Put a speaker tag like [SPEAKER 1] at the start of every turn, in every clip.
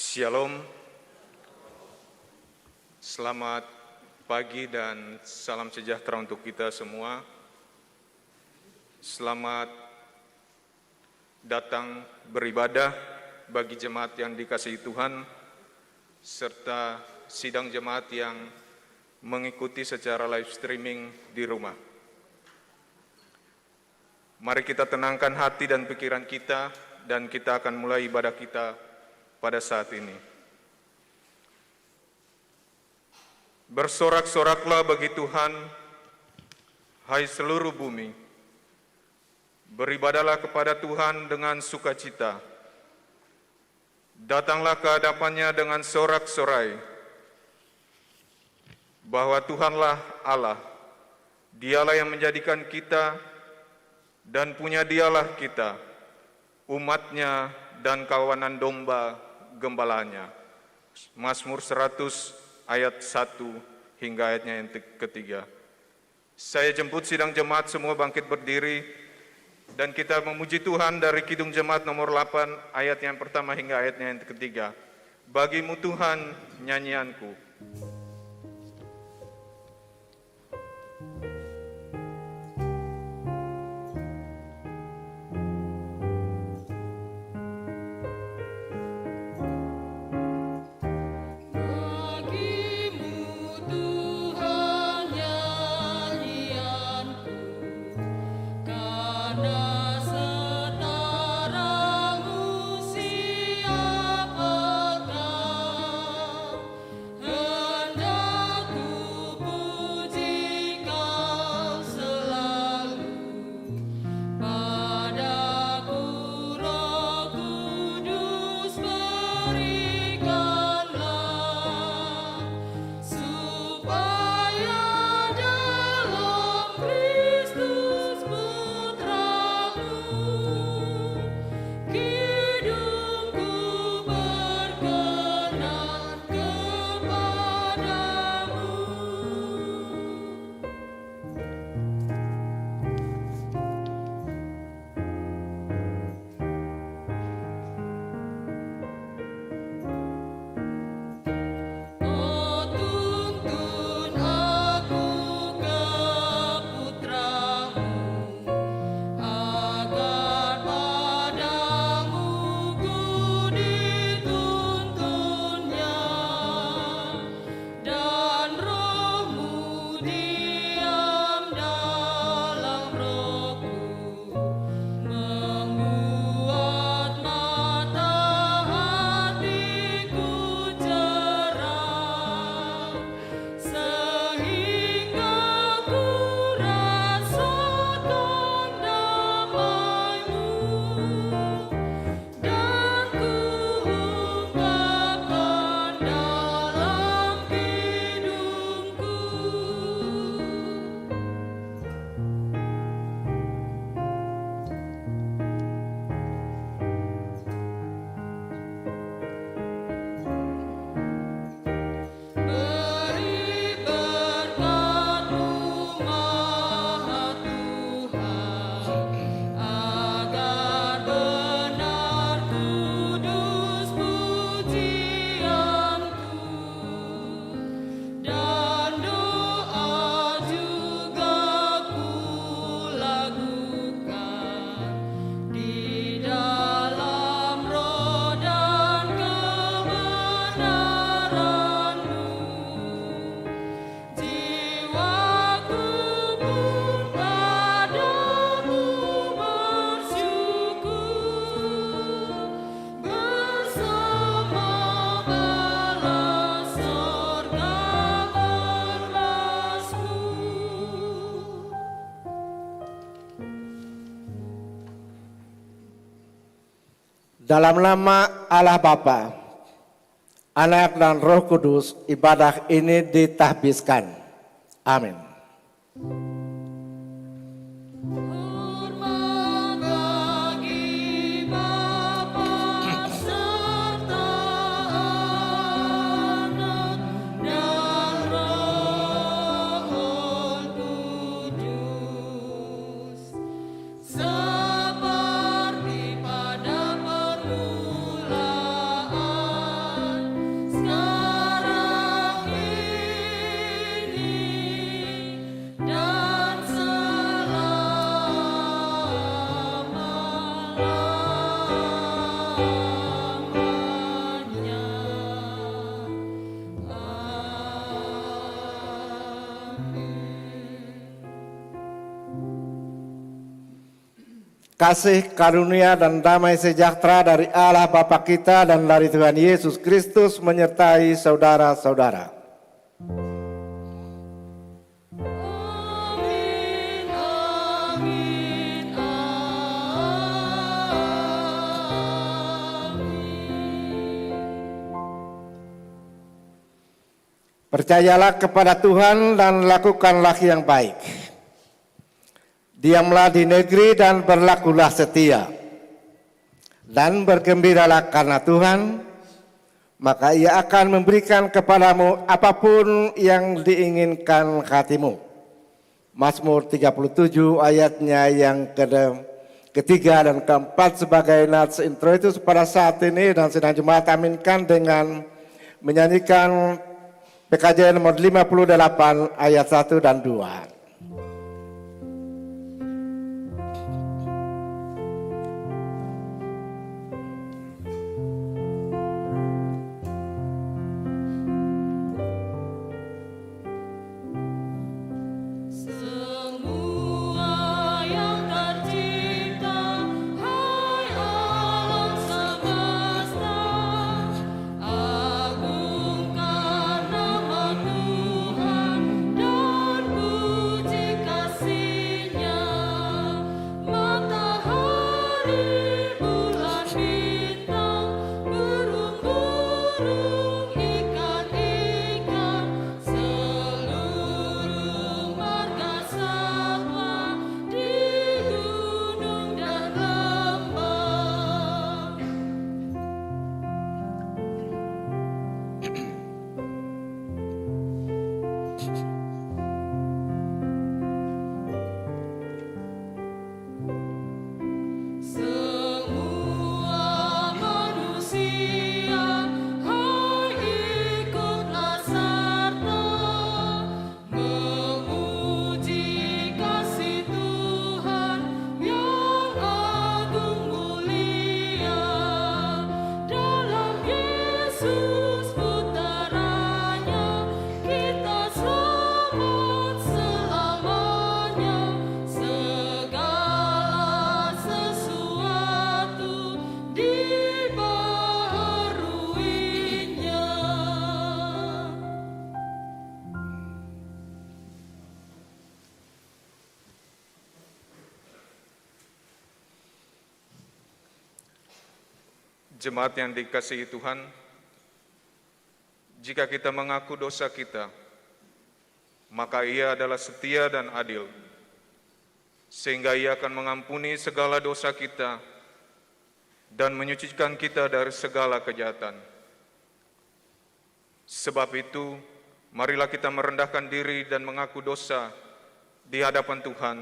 [SPEAKER 1] Shalom, selamat pagi dan salam sejahtera untuk kita semua. Selamat datang beribadah bagi jemaat yang dikasihi Tuhan, serta sidang jemaat yang mengikuti secara live streaming di rumah. Mari kita tenangkan hati dan pikiran kita, dan kita akan mulai ibadah kita pada saat ini. Bersorak-soraklah bagi Tuhan, hai seluruh bumi. Beribadahlah kepada Tuhan dengan sukacita. Datanglah ke hadapannya dengan sorak-sorai, bahwa Tuhanlah Allah, Dialah yang menjadikan kita, dan punya Dialah kita, umatnya dan kawanan domba gembalanya. Mazmur 100 ayat 1 hingga ayatnya yang ketiga. Saya jemput sidang jemaat semua bangkit berdiri, dan kita memuji Tuhan dari Kidung Jemaat nomor 8 ayat yang pertama hingga ayatnya yang ketiga. Bagimu Tuhan nyanyianku.
[SPEAKER 2] Dalam nama Allah Bapa, Anak dan Roh Kudus, ibadah ini ditahbiskan. Amin.
[SPEAKER 3] Seperti pada permulaan
[SPEAKER 2] Kasih, karunia, dan damai sejahtera dari Allah Bapa kita dan dari Tuhan Yesus Kristus menyertai saudara-saudara.
[SPEAKER 3] Amin, amin, amin.
[SPEAKER 2] Percayalah kepada Tuhan dan lakukanlah yang baik. Diamlah di negeri dan berlakulah setia. Dan bergembiralah karena Tuhan, maka Ia akan memberikan kepadamu apapun yang diinginkan hatimu. Mazmur 37 ayatnya yang ketiga dan keempat sebagai nats intro itu pada saat ini, dan sedang jemaat aminkan dengan menyanyikan PKJ nomor 58 ayat 1 dan 2.
[SPEAKER 3] Semua yang tercipta, hai alam semesta, agungkan nama Tuhan dan puji kasih-Nya. Matahari, bulan, bintang, burung-burung, ikan-ikan, seluruh marga satwa di gunung dan lembah. Semua manusia, hai ikutlah serta memuji kasih Tuhan yang agung mulia. Dalam Yesus putranya kita selamat selamanya. Segala sesuatu dibaharuinya.
[SPEAKER 1] Jemaat yang dikasihi Tuhan, jika kita mengaku dosa kita, maka Ia adalah setia dan adil, sehingga Ia akan mengampuni segala dosa kita dan menyucikan kita dari segala kejahatan. Sebab itu, marilah kita merendahkan diri dan mengaku dosa di hadapan Tuhan,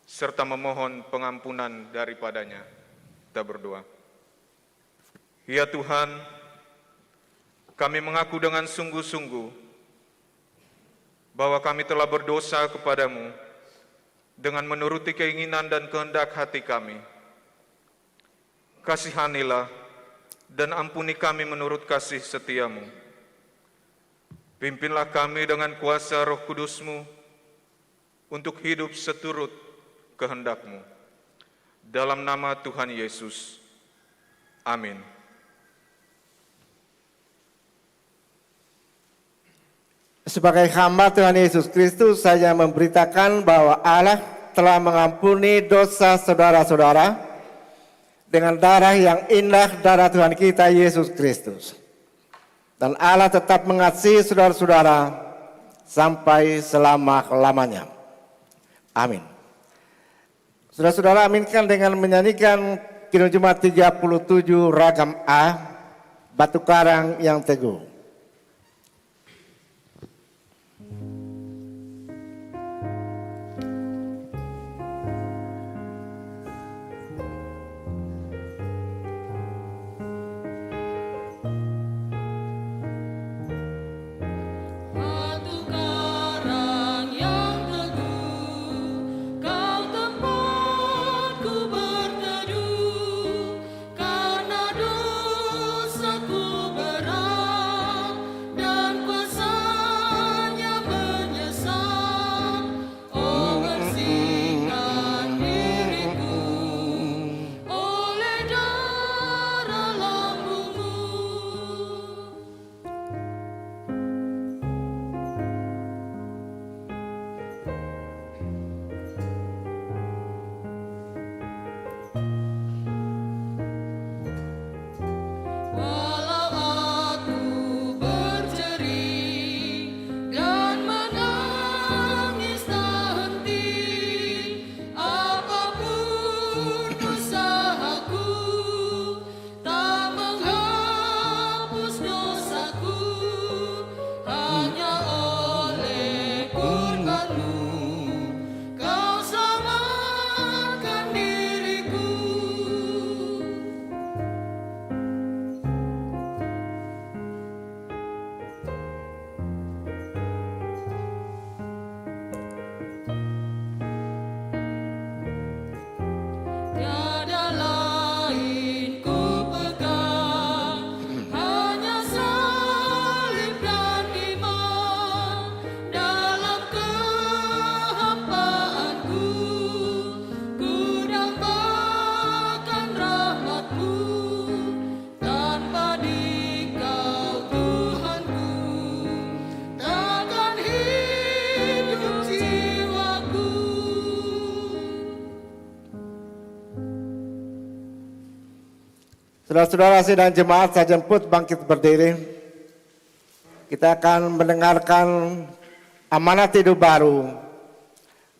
[SPEAKER 1] serta memohon pengampunan daripadanya. Kita berdoa. Ya Tuhan, kami mengaku dengan sungguh-sungguh bahwa kami telah berdosa kepadamu dengan menuruti keinginan dan kehendak hati kami. Kasihanilah dan ampuni kami menurut kasih setiamu. Pimpinlah kami dengan kuasa Roh Kudus-Mu untuk hidup seturut kehendak-Mu. Dalam nama Tuhan Yesus. Amin.
[SPEAKER 2] Sebagai hamba Tuhan Yesus Kristus, saya memberitakan bahwa Allah telah mengampuni dosa saudara-saudara dengan darah yang indah, darah Tuhan kita Yesus Kristus. Dan Allah tetap mengasihi saudara-saudara sampai selama-lamanya. Amin. Saudara-saudara, aminkan dengan menyanyikan Kidung Jemaat 37 Ragam A, Batu Karang yang Teguh.
[SPEAKER 3] Batu karang yang teguh, kau tempatku berteduh, karena dosaku berat.
[SPEAKER 2] Saudara-saudara sidang jemaat saya jemput bangkit berdiri. Kita akan mendengarkan amanat hidup baru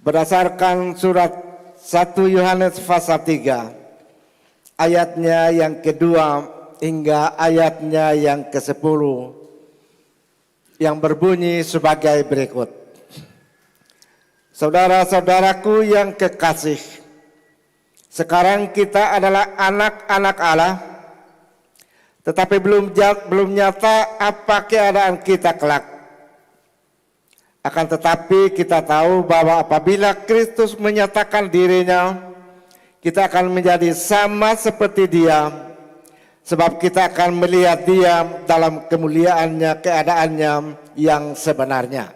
[SPEAKER 2] berdasarkan surat 1 Yohanes pasal 3 ayatnya yang kedua hingga ayatnya yang ke-10 yang berbunyi sebagai berikut. Saudara-saudaraku yang kekasih, sekarang kita adalah anak-anak Allah, tetapi belum nyata apa keadaan kita kelak. Akan tetapi kita tahu bahwa apabila Kristus menyatakan dirinya, kita akan menjadi sama seperti Dia, sebab kita akan melihat Dia dalam kemuliaannya, keadaannya yang sebenarnya.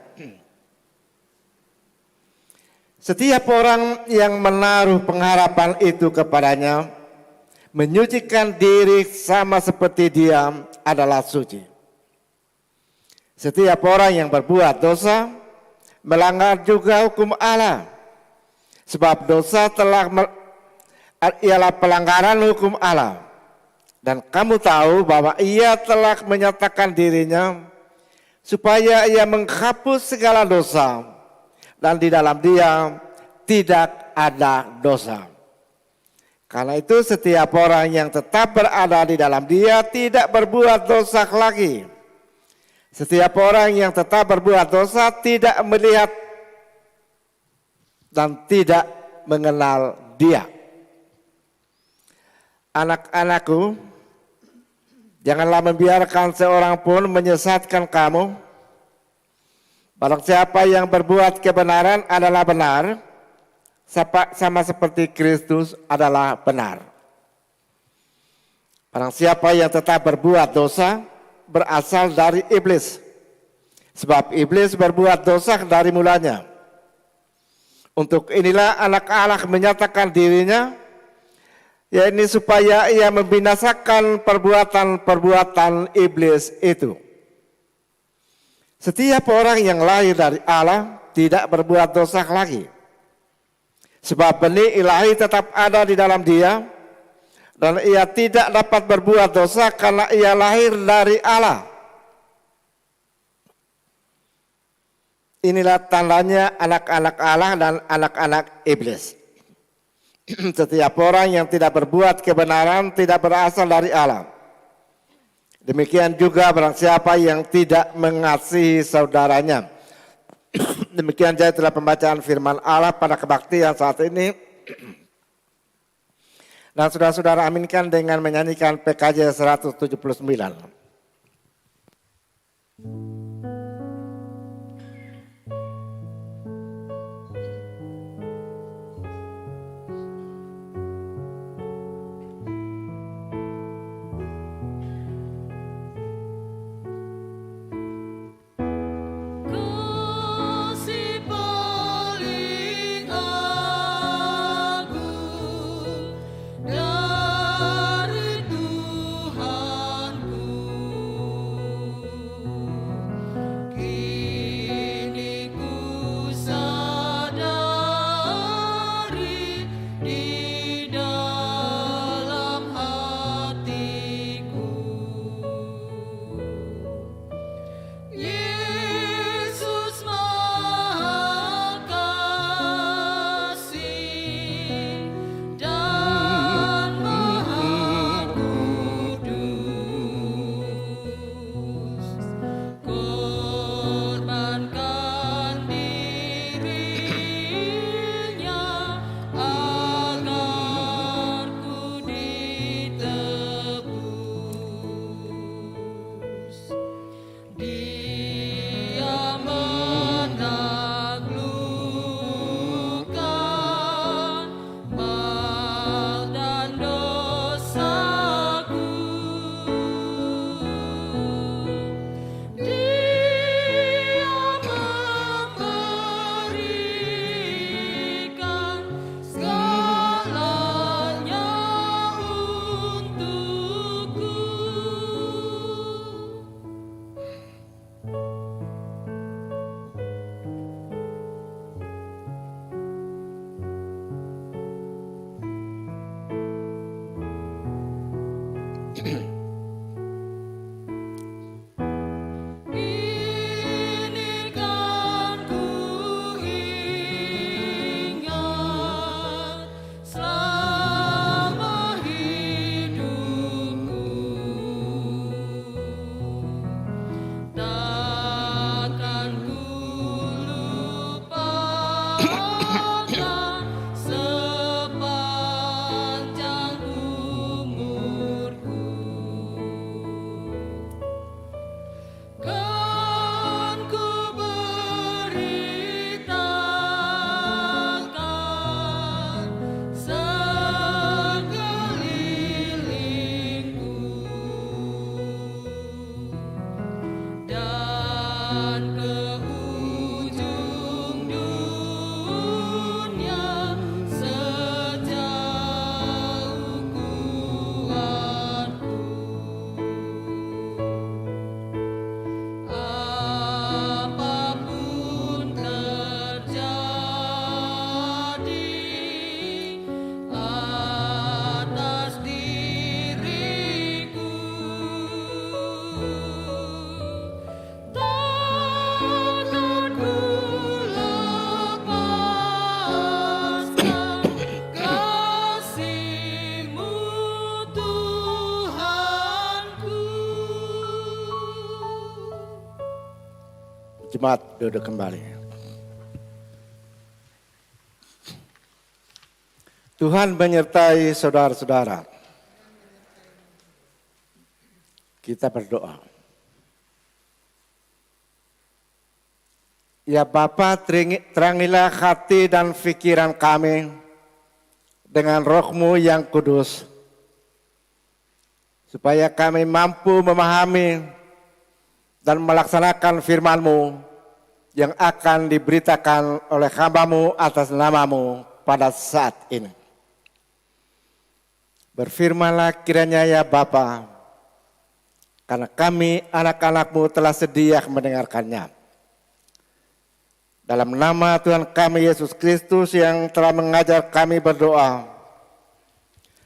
[SPEAKER 2] Setiap orang yang menaruh pengharapan itu kepadanya, menyucikan diri sama seperti Dia adalah suci. Setiap orang yang berbuat dosa melanggar juga hukum Allah, sebab dosa ialah pelanggaran hukum Allah. Dan kamu tahu bahwa Ia telah menyatakan dirinya supaya Ia menghapus segala dosa, dan di dalam Dia tidak ada dosa. Karena itu setiap orang yang tetap berada di dalam Dia tidak berbuat dosa lagi. Setiap orang yang tetap berbuat dosa tidak melihat dan tidak mengenal Dia. Anak-anakku, janganlah membiarkan seorang pun menyesatkan kamu. Barang siapa yang berbuat kebenaran adalah benar, sama seperti Kristus adalah benar. Barang siapa yang tetap berbuat dosa berasal dari iblis, sebab iblis berbuat dosa dari mulanya. Untuk inilah anak Allah menyatakan dirinya, yaitu supaya Ia membinasakan perbuatan-perbuatan iblis itu. Setiap orang yang lahir dari Allah tidak berbuat dosa lagi, sebab benih ilahi tetap ada di dalam dia, dan ia tidak dapat berbuat dosa karena ia lahir dari Allah. Inilah tandanya anak-anak Allah dan anak-anak iblis. Setiap orang yang tidak berbuat kebenaran tidak berasal dari Allah. Demikian juga barang siapa yang tidak mengasihi saudaranya. Demikian saja telah pembacaan firman Allah pada kebaktian saat ini. Dan saudara-saudara aminkan dengan menyanyikan PKJ 179.
[SPEAKER 3] Kasih paling agung dari Tuhanku, ceritakan sekelilingku dan ke ujung dunia sejauh kuatku. Apapun terjadi atas diriku, takkan ku lepaskan kasih-Mu, Tuhanku.
[SPEAKER 2] Jemaat duduk kembali. Tuhan menyertai saudara-saudara. Kita berdoa. Ya Bapa, terangilah hati dan pikiran kami dengan Roh-Mu yang kudus, supaya kami mampu memahami dan melaksanakan firman-Mu yang akan diberitakan oleh hamba-Mu atas nama-Mu pada saat ini. Berfirmanlah kiranya ya Bapa, karena kami anak-anak-Mu telah sedia mendengarkannya. Dalam nama Tuhan kami Yesus Kristus yang telah mengajar kami berdoa.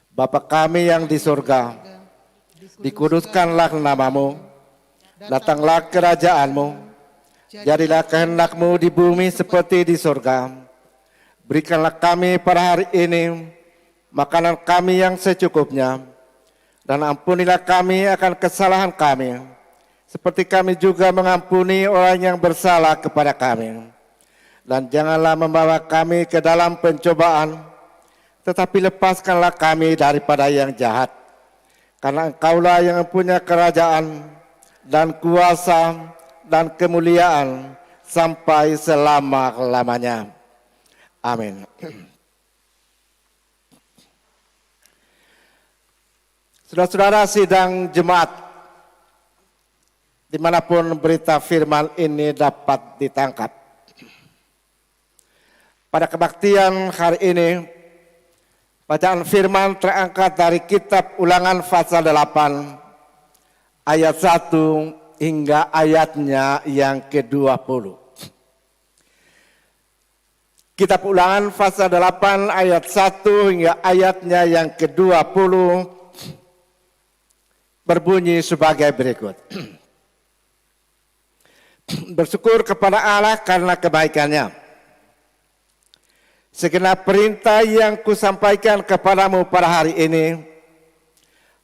[SPEAKER 2] Bapa kami yang di surga, dikuduskanlah nama-Mu, datanglah kerajaan-Mu, jadilah kehendak-Mu di bumi seperti di surga. Berikanlah kami pada hari ini makanan kami yang secukupnya, dan ampunilah kami akan kesalahan kami, seperti kami juga mengampuni orang yang bersalah kepada kami. Dan janganlah membawa kami ke dalam pencobaan, tetapi lepaskanlah kami daripada yang jahat. Karena Engkaulah yang mempunyai kerajaan dan kuasa dan kemuliaan sampai selama-lamanya. Amin. Saudara-saudara sidang jemaat, dimanapun berita firman ini dapat ditangkap. Pada kebaktian hari ini, bacaan firman terangkat dari kitab Ulangan pasal 8 ayat 1 hingga ayatnya yang ke-20. Kitab Ulangan pasal 8 ayat 1 hingga ayatnya yang ke-20 berbunyi sebagai berikut. Bersyukur kepada Allah karena kebaikannya. Segenap perintah yang kusampaikan kepadamu pada hari ini,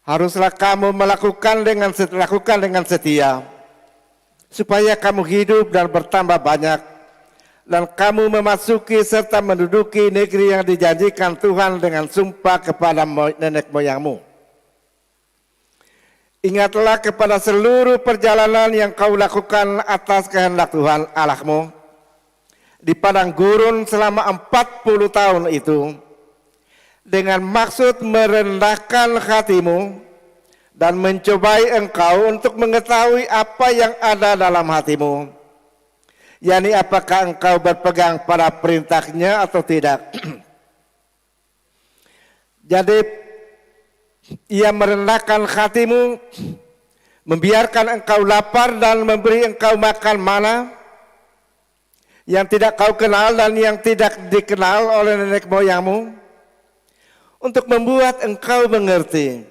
[SPEAKER 2] haruslah kamu lakukan dengan setia, supaya kamu hidup dan bertambah banyak, dan kamu memasuki serta menduduki negeri yang dijanjikan Tuhan dengan sumpah kepada nenek moyangmu. Ingatlah kepada seluruh perjalanan yang kau lakukan atas kehendak Tuhan Allahmu di padang gurun selama 40 tahun itu, dengan maksud merendahkan hatimu dan mencobai engkau untuk mengetahui apa yang ada dalam hatimu, yakni apakah engkau berpegang pada perintahnya atau tidak. Jadi ia merendahkan hatimu, membiarkan engkau lapar dan memberi engkau makan mana yang tidak kau kenal dan yang tidak dikenal oleh nenek moyangmu, untuk membuat engkau mengerti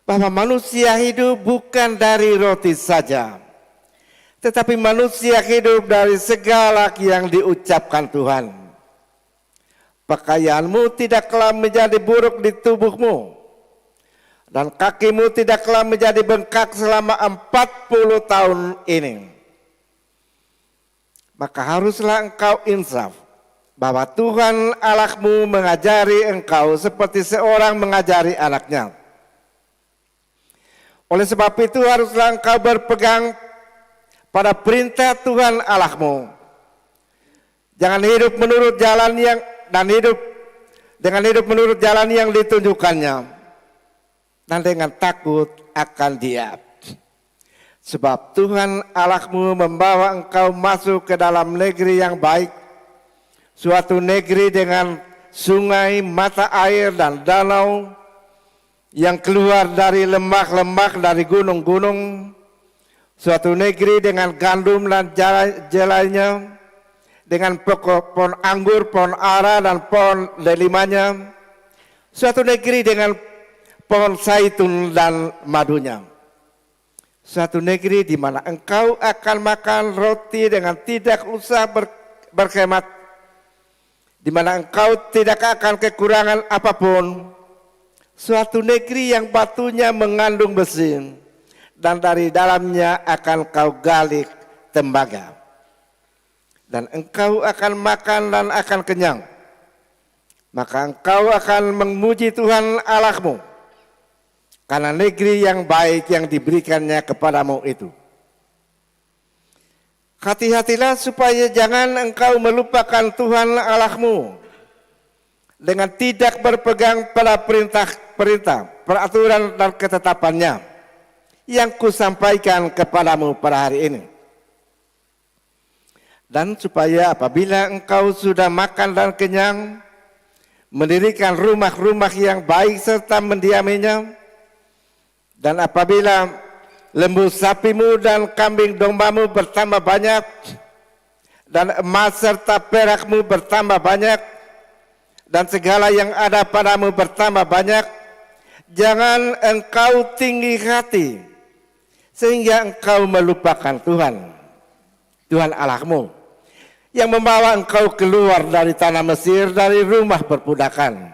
[SPEAKER 2] bahwa manusia hidup bukan dari roti saja, tetapi manusia hidup dari segala yang diucapkan Tuhan. Pakaianmu tidaklah menjadi buruk di tubuhmu, dan kakimu tidaklah menjadi bengkak selama 40 tahun ini. Maka haruslah engkau insaf bahwa Tuhan Allahmu mengajari engkau seperti seorang mengajari anaknya. Oleh sebab itu haruslah engkau berpegang pada perintah Tuhan Allahmu Jangan hidup menurut jalan yang menurut jalan yang ditunjukkannya dan dengan takut akan Dia. Sebab Tuhan Allahmu membawa engkau masuk ke dalam negeri yang baik, suatu negeri dengan sungai, mata air dan danau yang keluar dari lembah-lembah, dari gunung-gunung, suatu negeri dengan gandum dan jelainya, dengan pohon anggur, pohon ara dan pohon delimanya, suatu negeri dengan pohon zaitun dan madunya. Suatu negeri di mana engkau akan makan roti dengan tidak usah berhemat, di mana engkau tidak akan kekurangan apapun. Suatu negeri yang batunya mengandung besi, dan dari dalamnya akan kau gali tembaga. Dan engkau akan makan dan akan kenyang. Maka engkau akan memuji Tuhan Allahmu karena negeri yang baik yang diberikannya kepadamu itu. Hati-hatilah supaya jangan engkau melupakan Tuhan Allahmu dengan tidak berpegang pada perintah, peraturan dan ketetapannya yang kusampaikan kepadamu pada hari ini. Dan supaya apabila engkau sudah makan dan kenyang, mendirikan rumah-rumah yang baik serta mendiaminya, dan apabila lembu sapimu dan kambing dombamu bertambah banyak, dan emas serta perakmu bertambah banyak, dan segala yang ada padamu bertambah banyak, jangan engkau tinggi hati, sehingga engkau melupakan Tuhan Allahmu, yang membawa engkau keluar dari tanah Mesir, dari rumah perbudakan,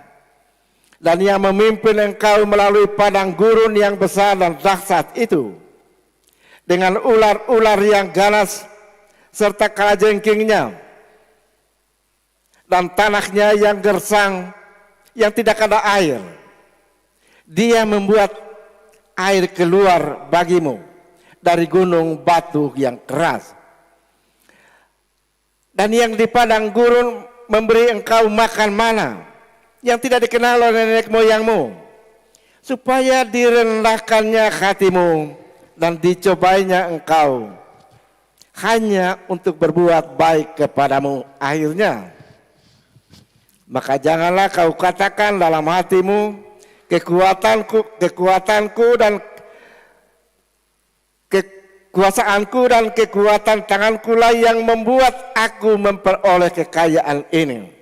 [SPEAKER 2] dan yang memimpin engkau melalui padang gurun yang besar dan dahsyat itu, dengan ular-ular yang ganas serta kalajengkingnya, dan tanahnya yang gersang, yang tidak ada air. Dia membuat air keluar bagimu dari gunung batu yang keras. Dan yang di padang gurun memberi engkau makan mana yang tidak dikenal oleh nenek moyangmu, supaya direndahkannya hatimu dan dicobainya engkau hanya untuk berbuat baik kepadamu akhirnya. Maka janganlah kau katakan dalam hatimu, kekuatanku dan kekuasaanku dan kekuatan tanganku lah yang membuat aku memperoleh kekayaan ini.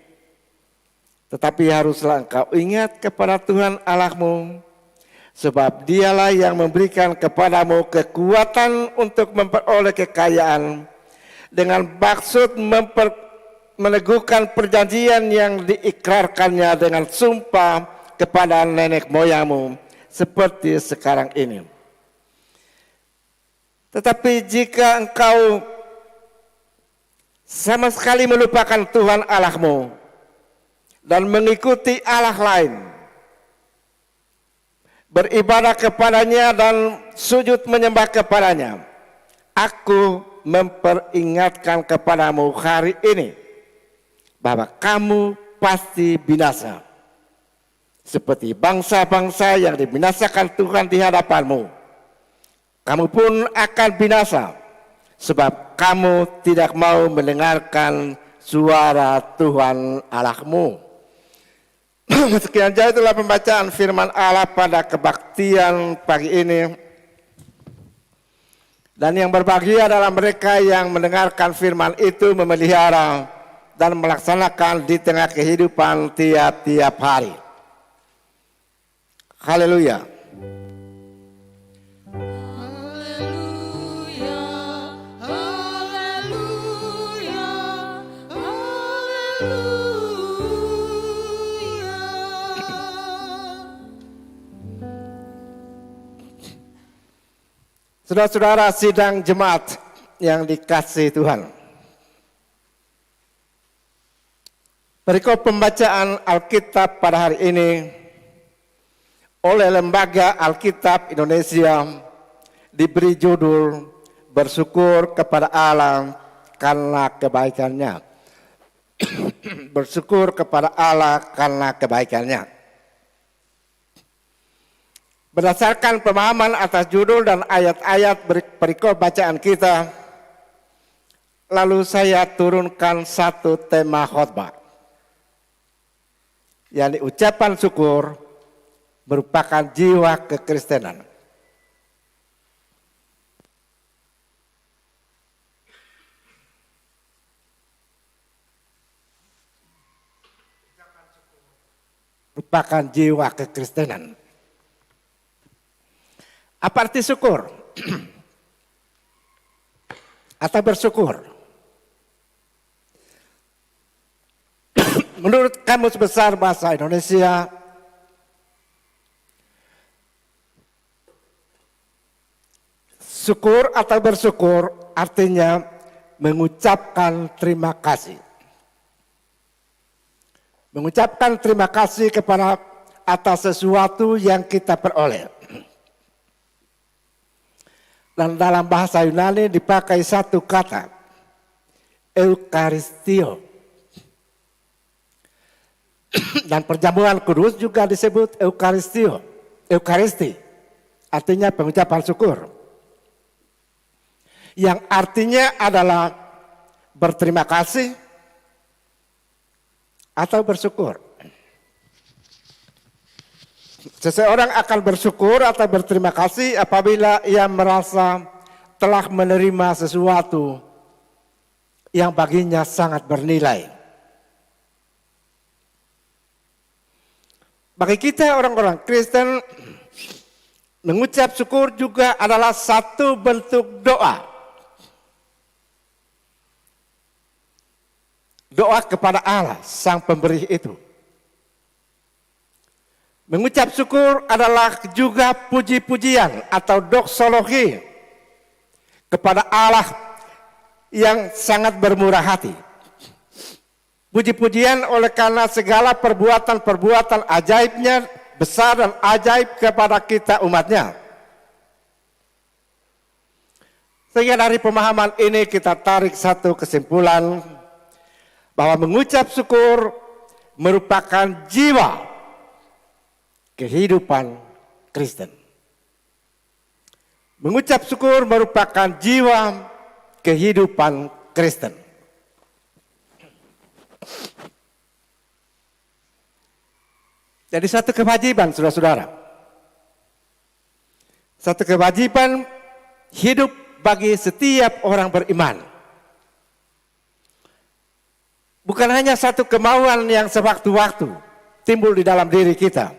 [SPEAKER 2] Tetapi haruslah engkau ingat kepada Tuhan Allahmu, sebab Dialah yang memberikan kepadamu kekuatan untuk memperoleh kekayaan, dengan maksud meneguhkan perjanjian yang diikrarkannya dengan sumpah kepada nenek moyangmu, seperti sekarang ini. Tetapi jika engkau sama sekali melupakan Tuhan Allahmu dan mengikuti Allah lain, beribadah kepadanya dan sujud menyembah kepadanya, aku memperingatkan kepadamu hari ini bahwa kamu pasti binasa, seperti bangsa-bangsa yang dibinasakan Tuhan di hadapanmu. Kamu pun akan binasa, sebab kamu tidak mau mendengarkan suara Tuhan Allahmu. Sekian saja itulah pembacaan firman Allah pada kebaktian pagi ini. Dan yang berbahagia adalah mereka yang mendengarkan firman itu, memelihara dan melaksanakan di tengah kehidupan tiap-tiap hari. Haleluya. Saudara-saudara sidang jemaat yang dikasihi Tuhan, perikop pembacaan Alkitab pada hari ini oleh Lembaga Alkitab Indonesia diberi judul Bersyukur kepada Allah karena kebaikannya. bersyukur kepada Allah karena kebaikannya. Berdasarkan pemahaman atas judul dan ayat-ayat perikop bacaan kita, lalu saya turunkan satu tema khotbah, yakni ucapan syukur merupakan jiwa kekristenan. Merupakan jiwa kekristenan. Apa arti syukur? Atau bersyukur? Menurut Kamus Besar Bahasa Indonesia, syukur atau bersyukur artinya mengucapkan terima kasih. Mengucapkan terima kasih kepada atas sesuatu yang kita peroleh. Dan dalam bahasa Yunani dipakai satu kata, Eukaristio. Dan perjamuan kudus juga disebut Eukaristio, Eukaristi, artinya pengucapan syukur. Yang artinya adalah berterima kasih atau bersyukur. Seseorang akan bersyukur atau berterima kasih apabila ia merasa telah menerima sesuatu yang baginya sangat bernilai. Bagi kita orang-orang Kristen, mengucap syukur juga adalah satu bentuk doa. Doa kepada Allah, Sang Pemberi itu. Mengucap syukur adalah juga puji-pujian atau doksologi kepada Allah yang sangat bermurah hati. Puji-pujian oleh karena segala perbuatan-perbuatan ajaibnya, besar dan ajaib kepada kita umatnya. Sehingga dari pemahaman ini kita tarik satu kesimpulan bahwa mengucap syukur merupakan jiwa kehidupan Kristen. Mengucap syukur merupakan jiwa kehidupan Kristen. Jadi satu kewajiban, saudara-saudara. Satu kewajiban hidup bagi setiap orang beriman. Bukan hanya satu kemauan yang sewaktu-waktu timbul di dalam diri kita.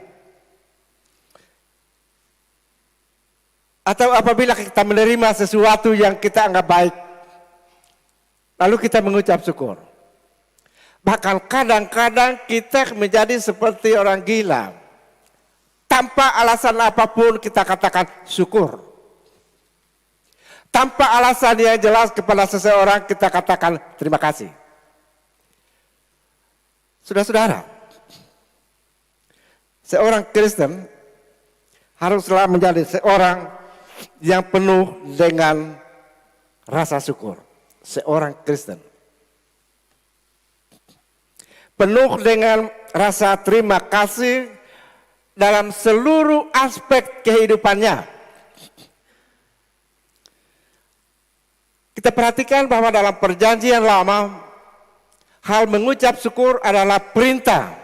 [SPEAKER 2] Atau apabila kita menerima sesuatu yang kita anggap baik, lalu kita mengucap syukur. Bahkan kadang-kadang kita menjadi seperti orang gila. Tanpa alasan apapun kita katakan syukur. Tanpa alasan yang jelas kepada seseorang kita katakan terima kasih. Saudara-saudara, seorang Kristen haruslah menjadi seorang yang penuh dengan rasa syukur. Seorang Kristen penuh dengan rasa terima kasih dalam seluruh aspek kehidupannya. Kita perhatikan bahwa dalam Perjanjian Lama, hal mengucap syukur adalah perintah,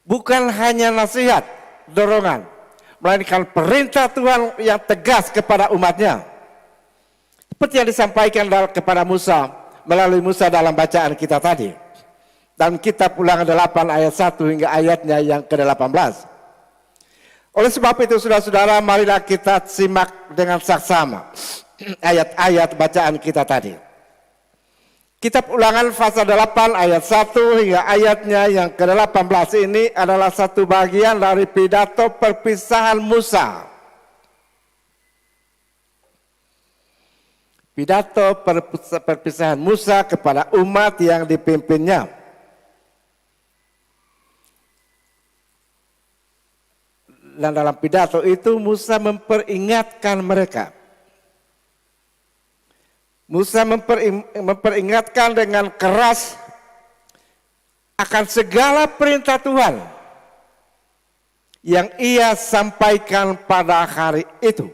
[SPEAKER 2] bukan hanya nasihat, dorongan, melainkan perintah Tuhan yang tegas kepada umatnya. Seperti yang disampaikan kepada Musa, melalui Musa dalam bacaan kita tadi. Dan kitab Ulangan 8 ayat 1 hingga ayatnya yang ke-18. Oleh sebab itu saudara-saudara, marilah kita simak dengan saksama ayat-ayat bacaan kita tadi. Kitab Ulangan pasal 8 ayat 1 hingga ayatnya yang ke-18 ini adalah satu bagian dari pidato perpisahan Musa. Pidato perpisahan Musa kepada umat yang dipimpinnya. Dan dalam pidato itu Musa memperingatkan mereka. Musa memperingatkan dengan keras akan segala perintah Tuhan yang ia sampaikan pada hari itu.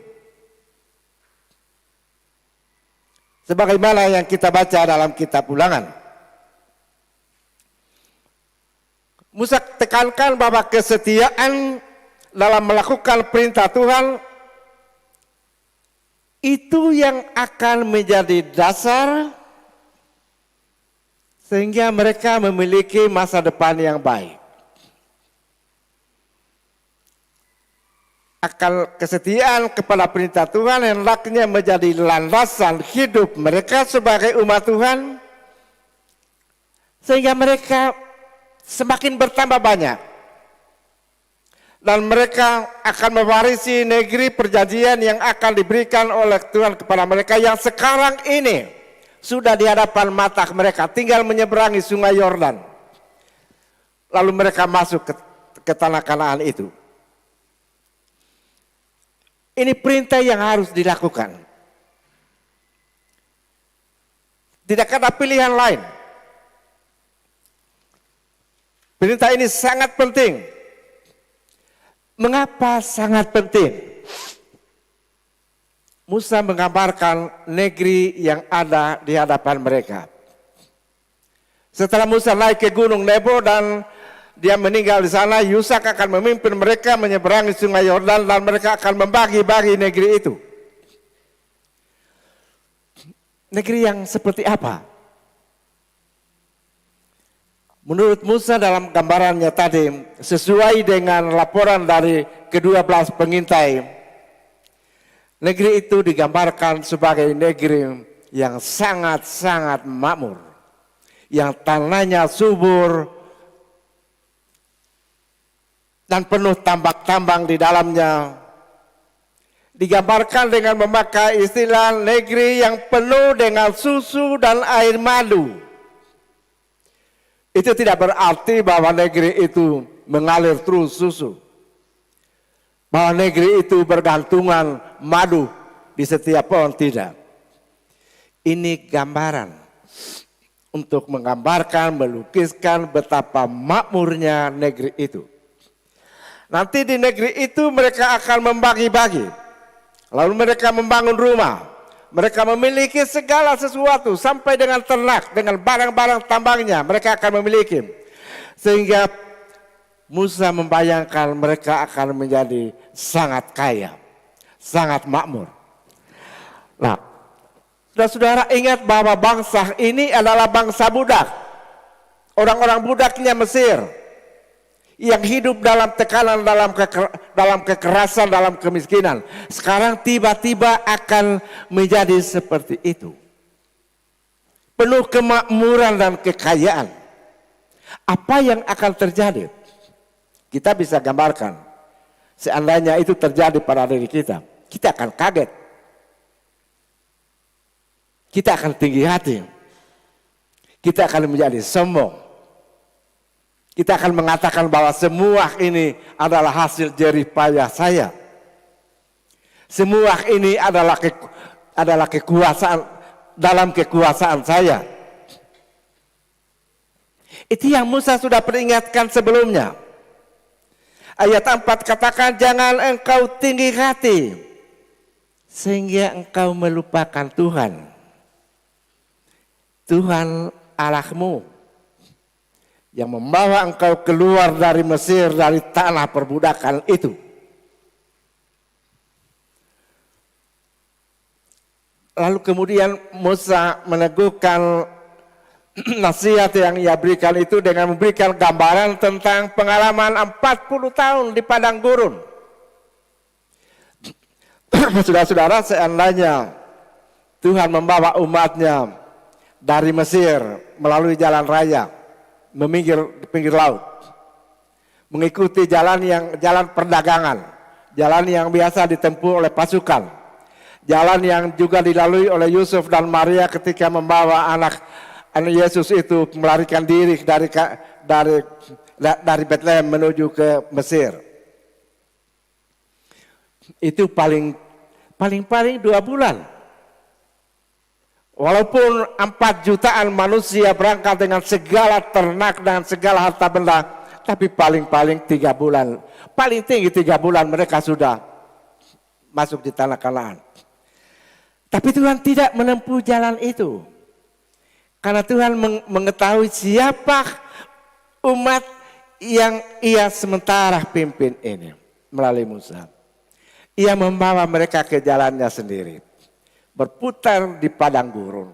[SPEAKER 2] Sebagaimana yang kita baca dalam kitab Ulangan. Musa tekankan bahwa kesetiaan dalam melakukan perintah Tuhan itu yang akan menjadi dasar sehingga mereka memiliki masa depan yang baik. Akal kesetiaan kepada perintah Tuhan hendaknya menjadi landasan hidup mereka sebagai umat Tuhan, sehingga mereka semakin bertambah banyak. Dan mereka akan mewarisi negeri perjanjian yang akan diberikan oleh Tuhan kepada mereka yang sekarang ini sudah di hadapan mata mereka, tinggal menyeberangi sungai Yordan. Lalu mereka masuk ke tanah Kanaan itu. Ini perintah yang harus dilakukan. Tidak ada pilihan lain. Perintah ini sangat penting. Mengapa sangat penting? Musa menggambarkan negeri yang ada di hadapan mereka. Setelah Musa naik ke Gunung Nebo dan dia meninggal di sana, Yusak akan memimpin mereka menyeberangi sungai Yordan dan mereka akan membagi-bagi negeri itu. Negeri yang seperti apa? Menurut Musa dalam gambarannya tadi, sesuai dengan laporan dari ke-12 pengintai, negeri itu digambarkan sebagai negeri yang sangat-sangat makmur, yang tanahnya subur dan penuh tambak-tambang di dalamnya. Digambarkan dengan memakai istilah negeri yang penuh dengan susu dan air madu. Itu tidak berarti bahwa negeri itu mengalir terus susu. Bahwa negeri itu bergantungan madu di setiap pohon, tidak. Ini gambaran untuk menggambarkan, melukiskan betapa makmurnya negeri itu. Nanti di negeri itu mereka akan membagi-bagi. Lalu mereka membangun rumah. Mereka memiliki segala sesuatu sampai dengan ternak, dengan barang-barang tambangnya mereka akan memiliki. Sehingga Musa membayangkan mereka akan menjadi sangat kaya, sangat makmur. Nah, saudara-saudara ingat bahwa bangsa ini adalah bangsa budak. Orang-orang budaknya Mesir yang hidup dalam tekanan, dalam kekerasan, dalam kemiskinan. Sekarang tiba-tiba akan menjadi seperti itu. Penuh kemakmuran dan kekayaan. Apa yang akan terjadi? Kita bisa gambarkan. Seandainya itu terjadi pada diri kita, kita akan kaget. Kita akan tinggi hati. Kita akan menjadi sombong. Kita akan mengatakan bahwa semua ini adalah hasil jerih payah saya. Semua ini adalah kekuasaan, dalam kekuasaan saya. Itu yang Musa sudah peringatkan sebelumnya. Ayat 4 katakan, jangan engkau tinggi hati sehingga engkau melupakan Tuhan. Tuhan Allahmu yang membawa engkau keluar dari Mesir, dari tanah perbudakan itu. Lalu kemudian Musa meneguhkan nasihat yang ia berikan itu dengan memberikan gambaran tentang pengalaman 40 tahun di padang gurun. Saudara-saudara, seandainya Tuhan membawa umatnya dari Mesir melalui jalan raya, di pinggir laut, mengikuti jalan perdagangan, jalan yang biasa ditempuh oleh pasukan, jalan yang juga dilalui oleh Yusuf dan Maria ketika membawa anak Yesus itu melarikan diri dari Bethlehem menuju ke Mesir. Itu paling 2 bulan Walaupun 4 jutaan manusia berangkat dengan segala ternak dan segala harta benda, tapi paling-paling 3 bulan, paling tinggi 3 bulan mereka sudah masuk di tanah Kanaan. Tapi Tuhan tidak menempuh jalan itu. Karena Tuhan mengetahui siapa umat yang ia sementara pimpin ini melalui Musa. Ia membawa mereka ke jalannya sendiri. Berputar di padang gurun.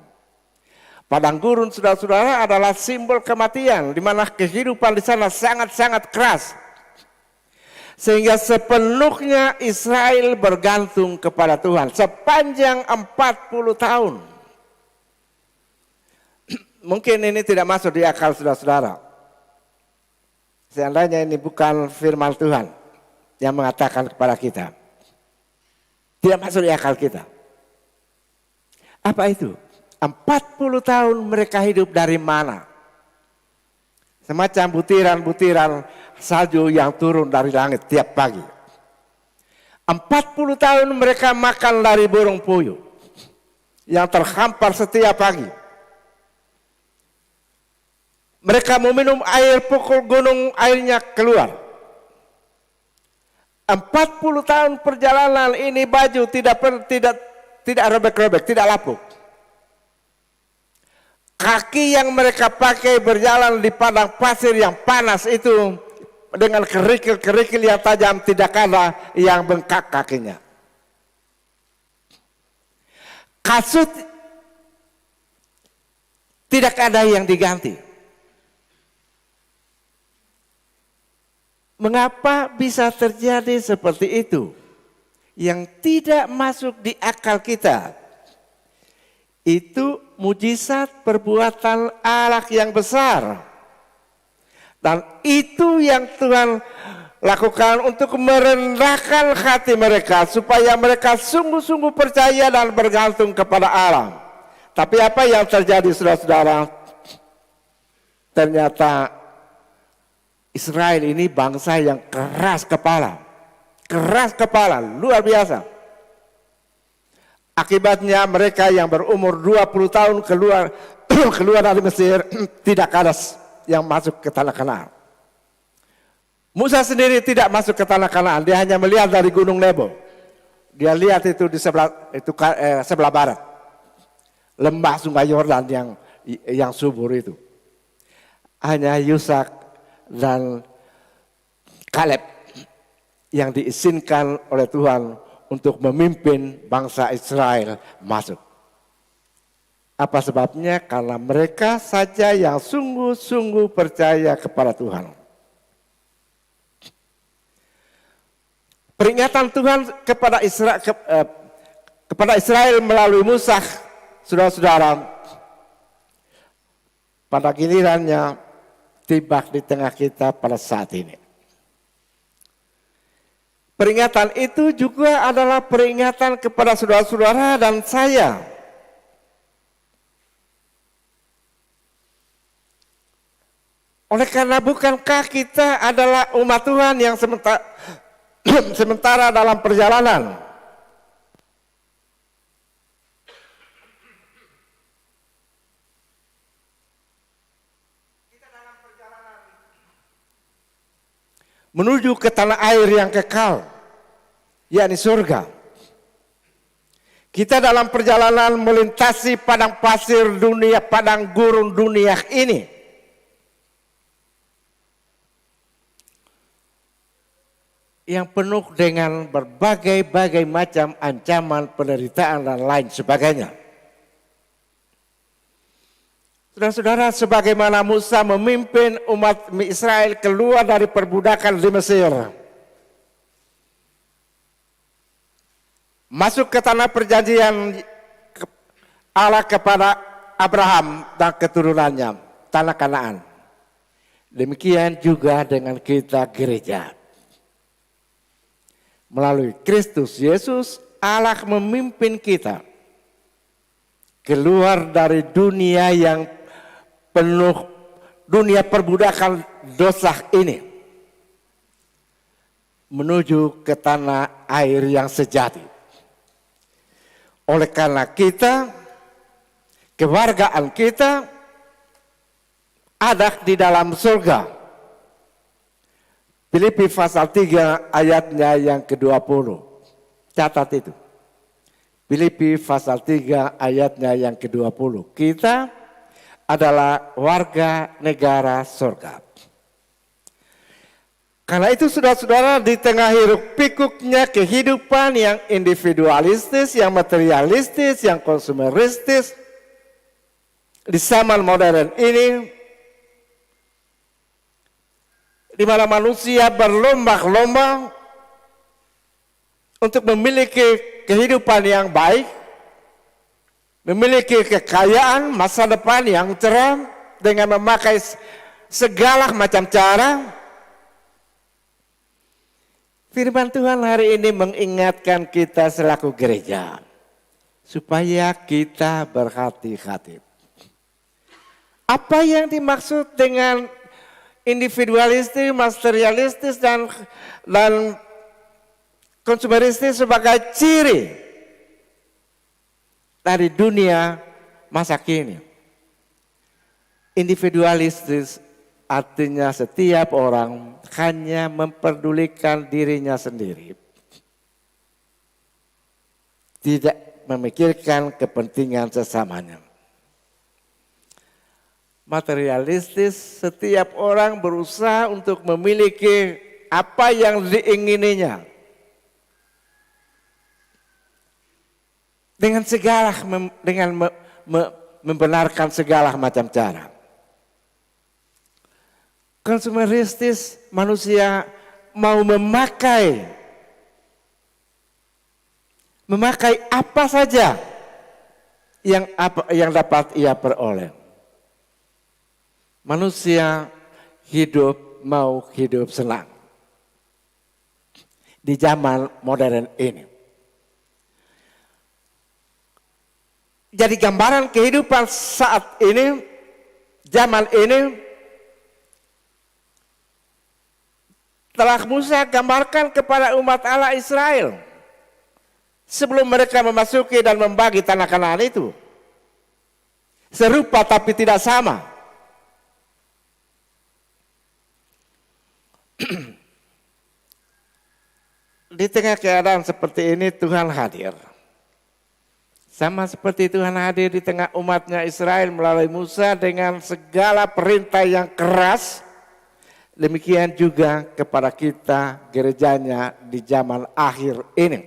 [SPEAKER 2] Padang gurun, saudara-saudara, adalah simbol kematian, di mana kehidupan di sana sangat-sangat keras. Sehingga sepenuhnya Israel bergantung kepada Tuhan sepanjang 40 tahun. Mungkin ini tidak masuk di akal saudara-saudara. Seandainya ini bukan firman Tuhan yang mengatakan kepada kita. Tidak masuk di akal kita. Apa itu? 40 tahun mereka hidup dari mana? Semacam butiran-butiran salju yang turun dari langit tiap pagi. 40 tahun mereka makan dari burung puyuh yang terhampar setiap pagi. Mereka meminum air, pukul gunung airnya keluar. 40 tahun perjalanan ini baju tidak robek-robek, tidak lapuk. Kaki yang mereka pakai berjalan di padang pasir yang panas itu dengan kerikil-kerikil yang tajam, tidak ada yang bengkak kakinya. Kasut tidak ada yang diganti. Mengapa bisa terjadi seperti itu? Yang tidak masuk di akal kita. Itu mujizat perbuatan Allah yang besar. Dan itu yang Tuhan lakukan untuk merendahkan hati mereka. Supaya mereka sungguh-sungguh percaya dan bergantung kepada Allah. Tapi apa yang terjadi saudara-saudara? Ternyata Israel ini bangsa yang keras kepala. Keras kepala, luar biasa. Akibatnya mereka yang berumur 20 tahun keluar dari Mesir tidak ada yang masuk ke tanah Kanaan. Musa sendiri tidak masuk ke tanah Kanaan, dia hanya melihat dari Gunung Nebo. Dia lihat itu di sebelah barat. Lembah Sungai Yordan yang subur itu. Hanya Yusak dan Kaleb yang diizinkan oleh Tuhan untuk memimpin bangsa Israel masuk. Apa sebabnya? Karena mereka saja yang sungguh-sungguh percaya kepada Tuhan. Peringatan Tuhan kepada Israel melalui Musa, saudara-saudara, pada gilirannya tiba di tengah kita pada saat ini. Peringatan itu juga adalah peringatan kepada saudara-saudara dan saya. Oleh karena bukankah kita adalah umat Tuhan yang sementara dalam perjalanan? Kita dalam perjalanan menuju ke tanah air yang kekal, yakni surga. Kita dalam perjalanan melintasi padang pasir dunia, padang gurun dunia ini. Yang penuh dengan berbagai-bagai macam ancaman, penderitaan dan lain sebagainya. Saudara-saudara, sebagaimana Musa memimpin umat Israel keluar dari perbudakan di Mesir, masuk ke tanah perjanjian Allah kepada Abraham dan keturunannya, tanah Kanaan. Demikian juga dengan kita gereja. Melalui Kristus Yesus, Allah memimpin kita keluar dari dunia yang penuh, dunia perbudakan dosa ini, menuju ke tanah air yang sejati. Oleh karena kita kewargaan kita ada di dalam surga. Filipi pasal 3 ayatnya yang ke-20. Catat itu. Filipi pasal 3 ayatnya yang ke-20. Kita adalah warga negara surga. Karena itu saudara-saudara, di tengah hiruk pikuknya kehidupan yang individualistis, yang materialistis, yang konsumeristis, di zaman modern ini, di mana manusia berlomba-lomba untuk memiliki kehidupan yang baik, memiliki kekayaan, masa depan yang cerah dengan memakai segala macam cara. Firman Tuhan hari ini mengingatkan kita selaku gereja supaya kita berhati-hati. Apa yang dimaksud dengan individualistis, materialistis dan konsumeristis sebagai ciri dari dunia masa kini? Individualistis artinya setiap orang hanya memperdulikan dirinya sendiri, tidak memikirkan kepentingan sesamanya. Materialistis, setiap orang berusaha untuk memiliki apa yang diingininya dengan membenarkan segala macam cara. Konsumeristis, manusia mau memakai apa saja yang dapat ia peroleh. Manusia mau hidup senang di zaman modern ini. Jadi gambaran kehidupan saat ini, zaman ini, telah Musa gambarkan kepada umat Allah Israel sebelum mereka memasuki dan membagi tanah Kanaan itu. Serupa tapi tidak sama. Di tengah keadaan seperti ini Tuhan hadir. Sama seperti Tuhan hadir di tengah umatnya Israel melalui Musa dengan segala perintah yang keras. Demikian juga kepada kita gerejanya di zaman akhir ini.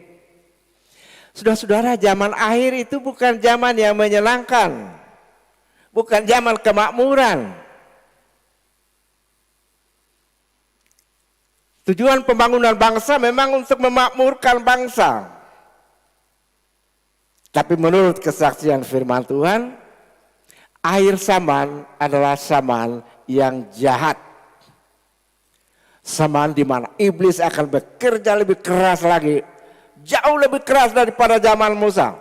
[SPEAKER 2] Saudara-saudara, zaman akhir itu bukan zaman yang menyenangkan. Bukan zaman kemakmuran. Tujuan pembangunan bangsa memang untuk memakmurkan bangsa. Tapi menurut kesaksian firman Tuhan, akhir zaman adalah zaman yang jahat. Zaman di mana iblis akan bekerja lebih keras lagi, jauh lebih keras daripada zaman Musa.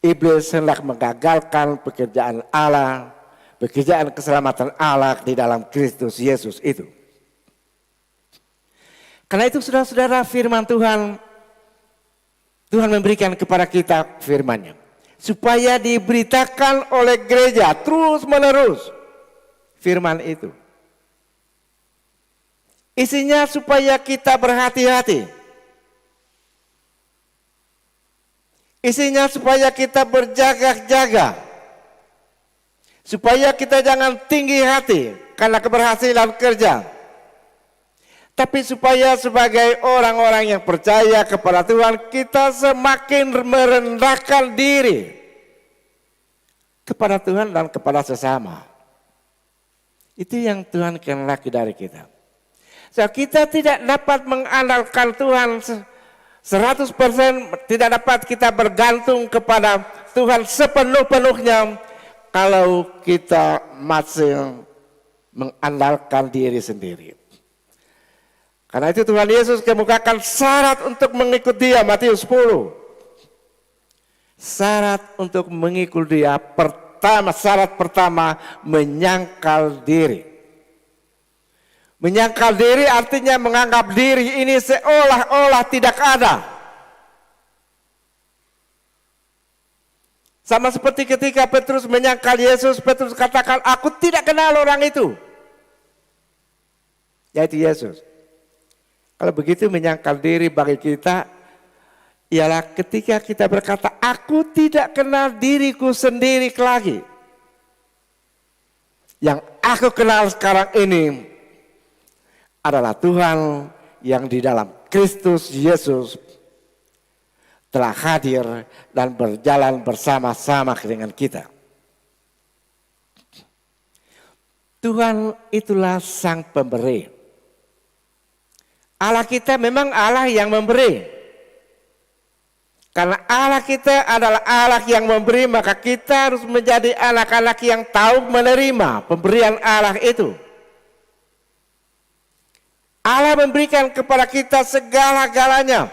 [SPEAKER 2] Iblis hendak menggagalkan pekerjaan Allah, pekerjaan keselamatan Allah di dalam Kristus Yesus itu. Karena itu saudara-saudara, firman Tuhan memberikan kepada kita firman-Nya supaya diberitakan oleh gereja terus menerus firman itu. Isinya supaya kita berhati-hati. Isinya supaya kita berjaga-jaga. Supaya kita jangan tinggi hati karena keberhasilan kerja. Tapi supaya sebagai orang-orang yang percaya kepada Tuhan, kita semakin merendahkan diri kepada Tuhan dan kepada sesama. Itu yang Tuhan kehendaki dari kita. So, kita tidak dapat mengandalkan Tuhan 100%, tidak dapat kita bergantung kepada Tuhan sepenuh-penuhnya kalau kita masih mengandalkan diri sendiri. Karena itu Tuhan Yesus kemukakan syarat untuk mengikut Dia, Matius 10. Syarat untuk mengikut Dia syarat pertama menyangkal diri. Menyangkal diri artinya menganggap diri ini seolah-olah tidak ada. Sama seperti ketika Petrus menyangkal Yesus, Petrus katakan, aku tidak kenal orang itu. Yaitu Yesus. Kalau begitu menyangkal diri bagi kita, ialah ketika kita berkata, aku tidak kenal diriku sendiri lagi. Yang aku kenal sekarang ini adalah Tuhan yang di dalam Kristus Yesus telah hadir dan berjalan bersama-sama dengan kita. Tuhan itulah sang pemberi. Allah kita memang Allah yang memberi. Karena Allah kita adalah Allah yang memberi, maka kita harus menjadi anak-anak yang tahu menerima pemberian Allah itu. Allah memberikan kepada kita segala-galanya.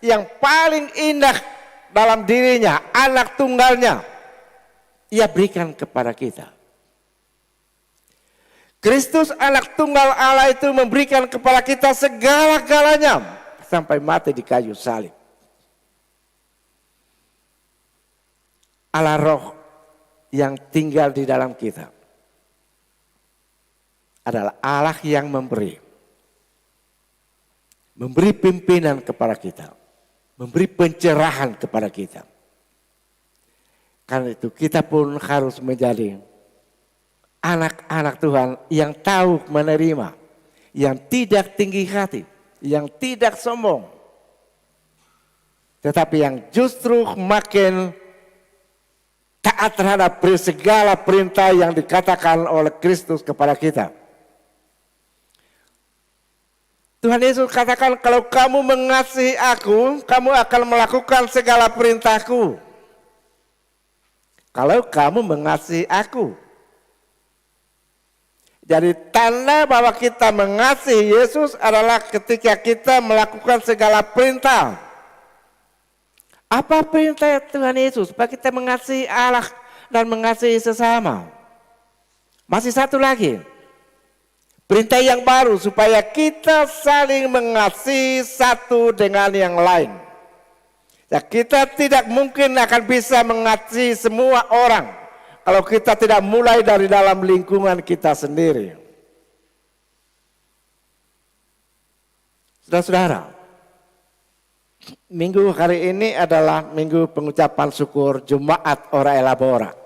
[SPEAKER 2] Yang paling indah dalam dirinya, anak tunggalnya, ia berikan kepada kita. Kristus anak tunggal Allah itu memberikan kepada kita segala-galanya sampai mati di kayu salib. Allah Roh yang tinggal di dalam kita adalah Allah yang memberi pimpinan kepada kita, memberi pencerahan kepada kita. Karena itu kita pun harus menjadi anak-anak Tuhan yang tahu menerima, yang tidak tinggi hati, yang tidak sombong, tetapi yang justru makin taat terhadap segala perintah yang dikatakan oleh Kristus kepada kita. Tuhan Yesus katakan, kalau kamu mengasihi aku, kamu akan melakukan segala perintahku. Kalau kamu mengasihi aku. Jadi tanda bahwa kita mengasihi Yesus adalah ketika kita melakukan segala perintah. Apa perintah Tuhan Yesus? Supaya kita mengasihi Allah dan mengasihi sesama. Masih satu lagi. Perintah yang baru supaya kita saling mengasihi satu dengan yang lain. Ya, kita tidak mungkin akan bisa mengasihi semua orang kalau kita tidak mulai dari dalam lingkungan kita sendiri. Saudara-saudara, minggu hari ini adalah minggu pengucapan syukur Jumat Ora Ela Bora.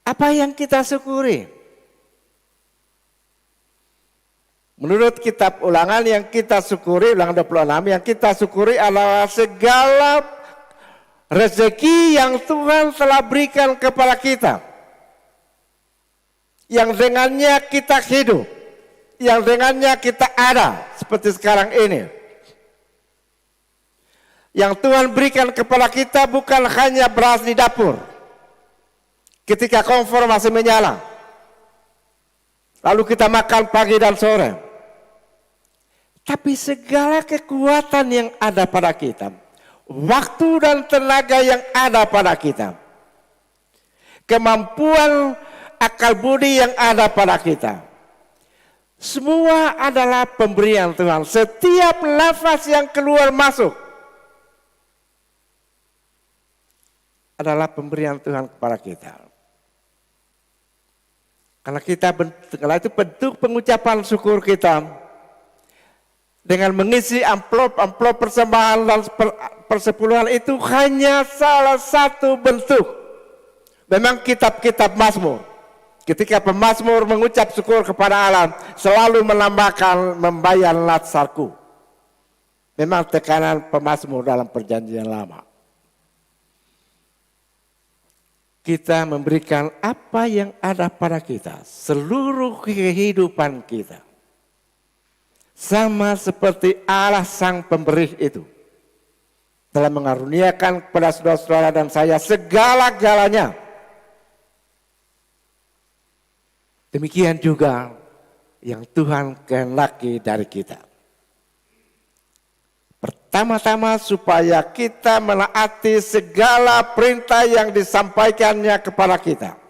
[SPEAKER 2] Apa yang kita syukuri? Menurut kitab Ulangan yang kita syukuri, Ulangan 26, yang kita syukuri adalah segala rezeki yang Tuhan telah berikan kepada kita. Yang dengannya kita hidup, yang dengannya kita ada, seperti sekarang ini. Yang Tuhan berikan kepada kita bukan hanya beras di dapur, ketika kompor masih menyala, lalu kita makan pagi dan sore. Tapi segala kekuatan yang ada pada kita, waktu dan tenaga yang ada pada kita, kemampuan akal budi yang ada pada kita, semua adalah pemberian Tuhan. Setiap nafas yang keluar masuk adalah pemberian Tuhan kepada kita. Karena itu bentuk pengucapan syukur kita dengan mengisi amplop persembahan dan persepuluhan itu hanya salah satu bentuk. Memang kitab-kitab Mazmur, ketika pemazmur mengucap syukur kepada Allah, selalu menambahkan membayar latsarku. Memang tekanan pemazmur dalam perjanjian lama. Kita memberikan apa yang ada pada kita, seluruh kehidupan kita. Sama seperti Allah sang pemberi itu telah mengaruniakan kepada saudara-saudara dan saya segala-galanya. Demikian juga yang Tuhan kehendaki dari kita. Pertama-tama supaya kita menaati segala perintah yang disampaikannya kepada kita.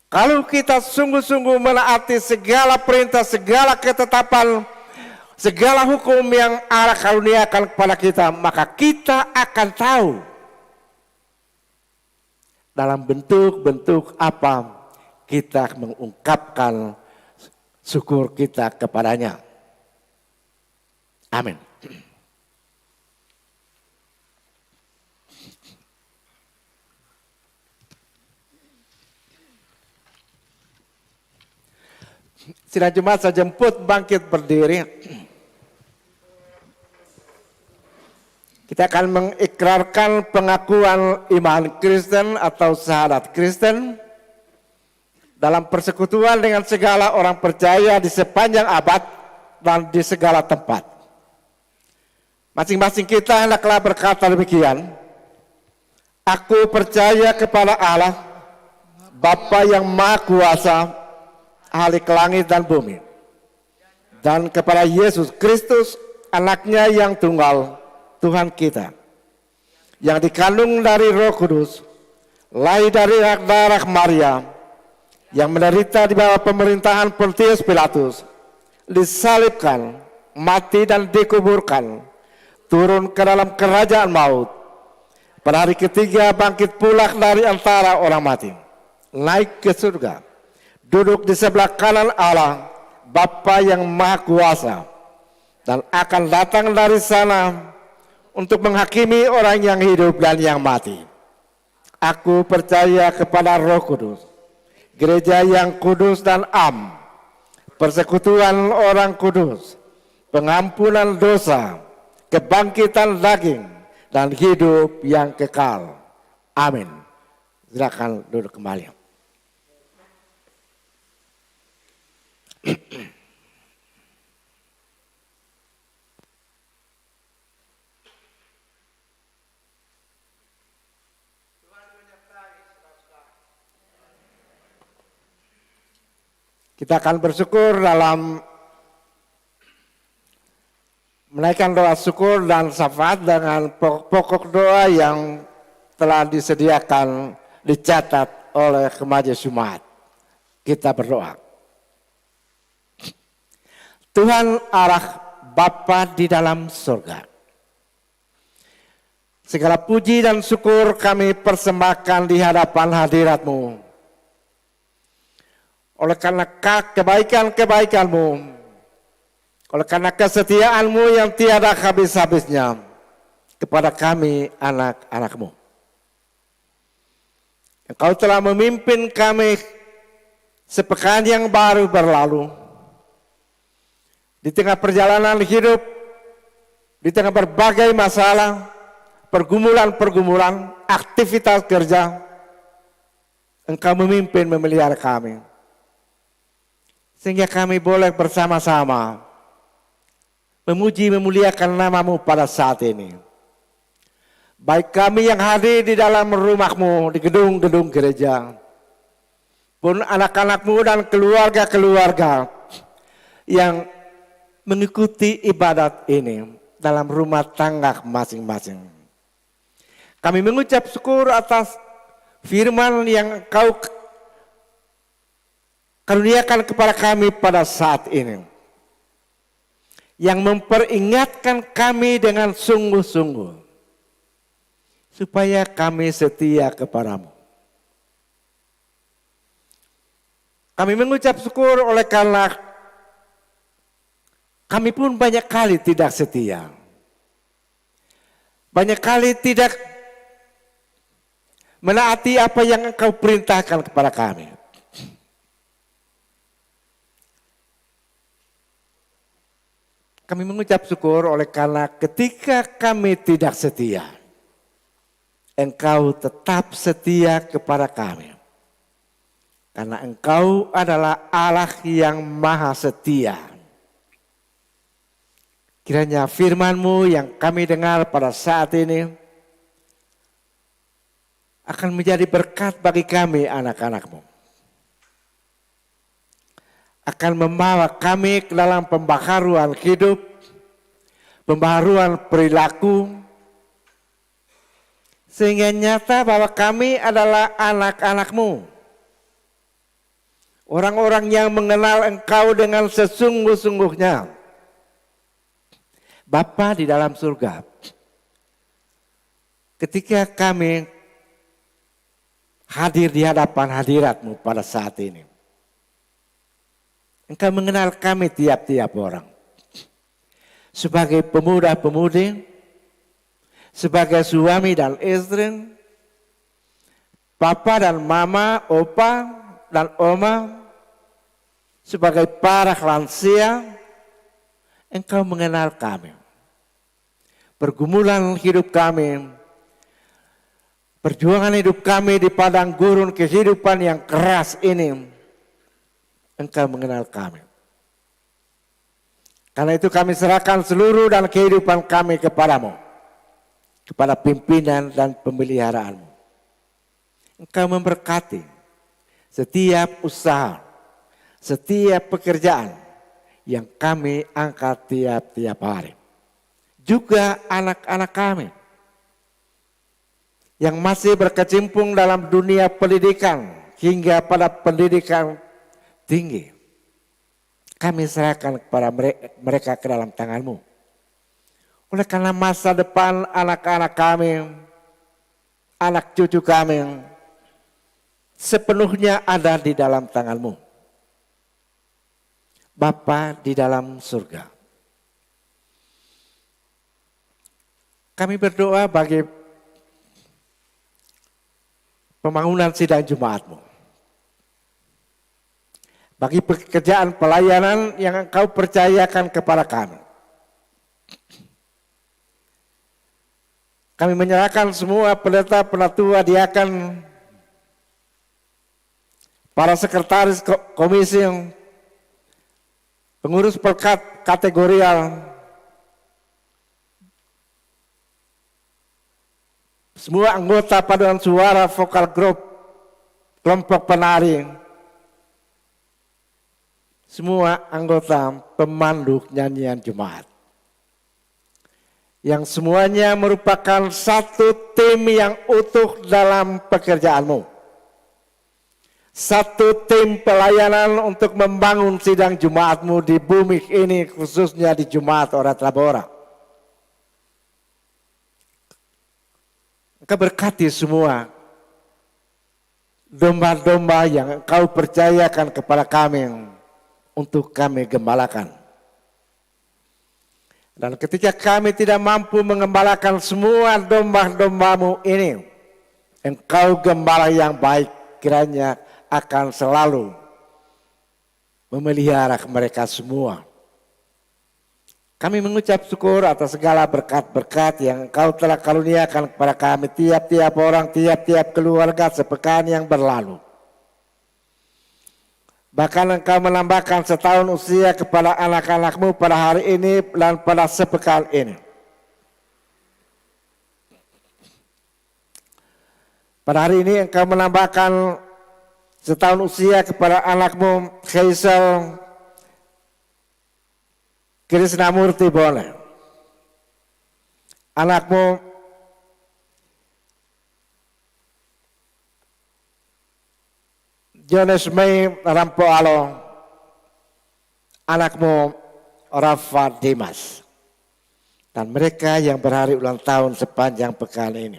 [SPEAKER 2] Kalau kita sungguh-sungguh menaati segala perintah, segala ketetapan segala hukum yang Allah karuniakan kepada kita, maka kita akan tahu dalam bentuk-bentuk apa kita mengungkapkan syukur kita kepadanya. Amin. Sidang Jemaat saya jemput bangkit berdiri. Kita akan mengikrarkan pengakuan iman Kristen atau syahadat Kristen dalam persekutuan dengan segala orang percaya di sepanjang abad dan di segala tempat. Masing-masing kita hendaklah berkata demikian. Aku percaya kepada Allah, Bapa yang Maha Kuasa, Khalik langit dan bumi, dan kepada Yesus Kristus, anaknya yang tunggal, Tuhan kita, yang dikandung dari Roh Kudus, lahir dari darah Maria, yang menderita di bawah pemerintahan Pontius Pilatus, disalibkan, mati dan dikuburkan, turun ke dalam kerajaan maut, pada hari ketiga bangkit pula dari antara orang mati, naik ke surga, duduk di sebelah kanan Allah, Bapa yang Maha Kuasa, dan akan datang dari sana untuk menghakimi orang yang hidup dan yang mati. Aku percaya kepada Roh Kudus, gereja yang kudus dan am, persekutuan orang kudus, pengampunan dosa, kebangkitan daging, dan hidup yang kekal. Amin. Silakan duduk kembali. Kita akan bersyukur dalam menaikkan doa syukur dan syafaat dengan pokok doa yang telah disediakan, dicatat oleh Majelis Jemaat. Kita berdoa. Tuhan Allah Bapa di dalam surga, segala puji dan syukur kami persembahkan di hadapan hadirat-Mu. Oleh karena kebaikan-kebaikan-Mu, oleh karena kesetiaan-Mu yang tiada habis-habisnya kepada kami anak-anak-Mu. Engkau telah memimpin kami sepekan yang baru berlalu. Di tengah perjalanan hidup, di tengah berbagai masalah, pergumulan-pergumulan, aktivitas kerja, Engkau memimpin memelihara kami. Sehingga kami boleh bersama-sama memuji memuliakan nama-Mu pada saat ini. Baik kami yang hadir di dalam rumah-Mu, di gedung-gedung gereja, pun anak-anak-Mu dan keluarga-keluarga yang mengikuti ibadat ini dalam rumah tangga masing-masing. Kami mengucap syukur atas firman yang Engkau karuniakan kepada kami pada saat ini, yang memperingatkan kami dengan sungguh-sungguh supaya kami setia kepada-Mu. Kami mengucap syukur oleh karena kami pun banyak kali tidak setia, banyak kali tidak menaati apa yang Engkau perintahkan kepada kami. Kami mengucap syukur oleh karena ketika kami tidak setia, Engkau tetap setia kepada kami. Karena Engkau adalah Allah yang maha setia. Kiranya firman-Mu yang kami dengar pada saat ini akan menjadi berkat bagi kami anak-anak-Mu. Akan membawa kami ke dalam pembaharuan hidup, pembaharuan perilaku, sehingga nyata bahwa kami adalah anak-anak-Mu. Orang-orang yang mengenal Engkau dengan sesungguh-sungguhnya. Bapa di dalam surga, ketika kami hadir di hadapan hadirat-Mu pada saat ini, Engkau mengenal kami tiap-tiap orang. Sebagai pemuda-pemudi, sebagai suami dan istri, papa dan mama, opa dan oma, sebagai para lansia, Engkau mengenal kami. Pergumulan hidup kami, perjuangan hidup kami di padang gurun kehidupan yang keras ini, Engkau mengenal kami. Karena itu kami serahkan seluruh dan kehidupan kami kepadamu, kepada pimpinan dan pemeliharaanmu. Engkau memberkati setiap usaha, setiap pekerjaan yang kami angkat tiap-tiap hari. Juga anak-anak kami yang masih berkecimpung dalam dunia pendidikan hingga pada pendidikan tinggi. Kami serahkan kepada mereka ke dalam tangan-Mu. Oleh karena masa depan anak-anak kami, anak cucu kami, sepenuhnya ada di dalam tangan-Mu. Bapa di dalam surga, kami berdoa bagi pembangunan sidang Jumat-Mu, bagi pekerjaan pelayanan yang Engkau percayakan kepada kami. Kami menyerahkan semua pendeta, penatua, diakan, para sekretaris komisi, pengurus pelkat kategorial, semua anggota paduan suara vokal grup, kelompok penari, semua anggota pemandu nyanyian Jumat, yang semuanya merupakan satu tim yang utuh dalam pekerjaan-Mu, satu tim pelayanan untuk membangun sidang Jumat-Mu di bumi ini, khususnya di Jumat Ora Tabora. Engkau berkati semua domba-domba yang Engkau percayakan kepada kami untuk kami gembalakan. Dan ketika kami tidak mampu mengembalakan semua domba-domba-Mu ini, Engkau gembala yang baik kiranya akan selalu memelihara mereka semua. Kami mengucap syukur atas segala berkat-berkat yang Engkau telah karuniakan kepada kami, tiap-tiap orang, tiap-tiap keluarga sepekan yang berlalu. Bahkan Engkau menambahkan setahun usia kepada anak-anak-Mu pada hari ini dan pada sepekan ini. Pada hari ini Engkau menambahkan setahun usia kepada anak-Mu Hazel Krisnamurti Bone. Anak-Mu Jones May Rampoalo, anak-Mu Rafa Dimas, dan mereka yang berhari ulang tahun sepanjang pekan ini.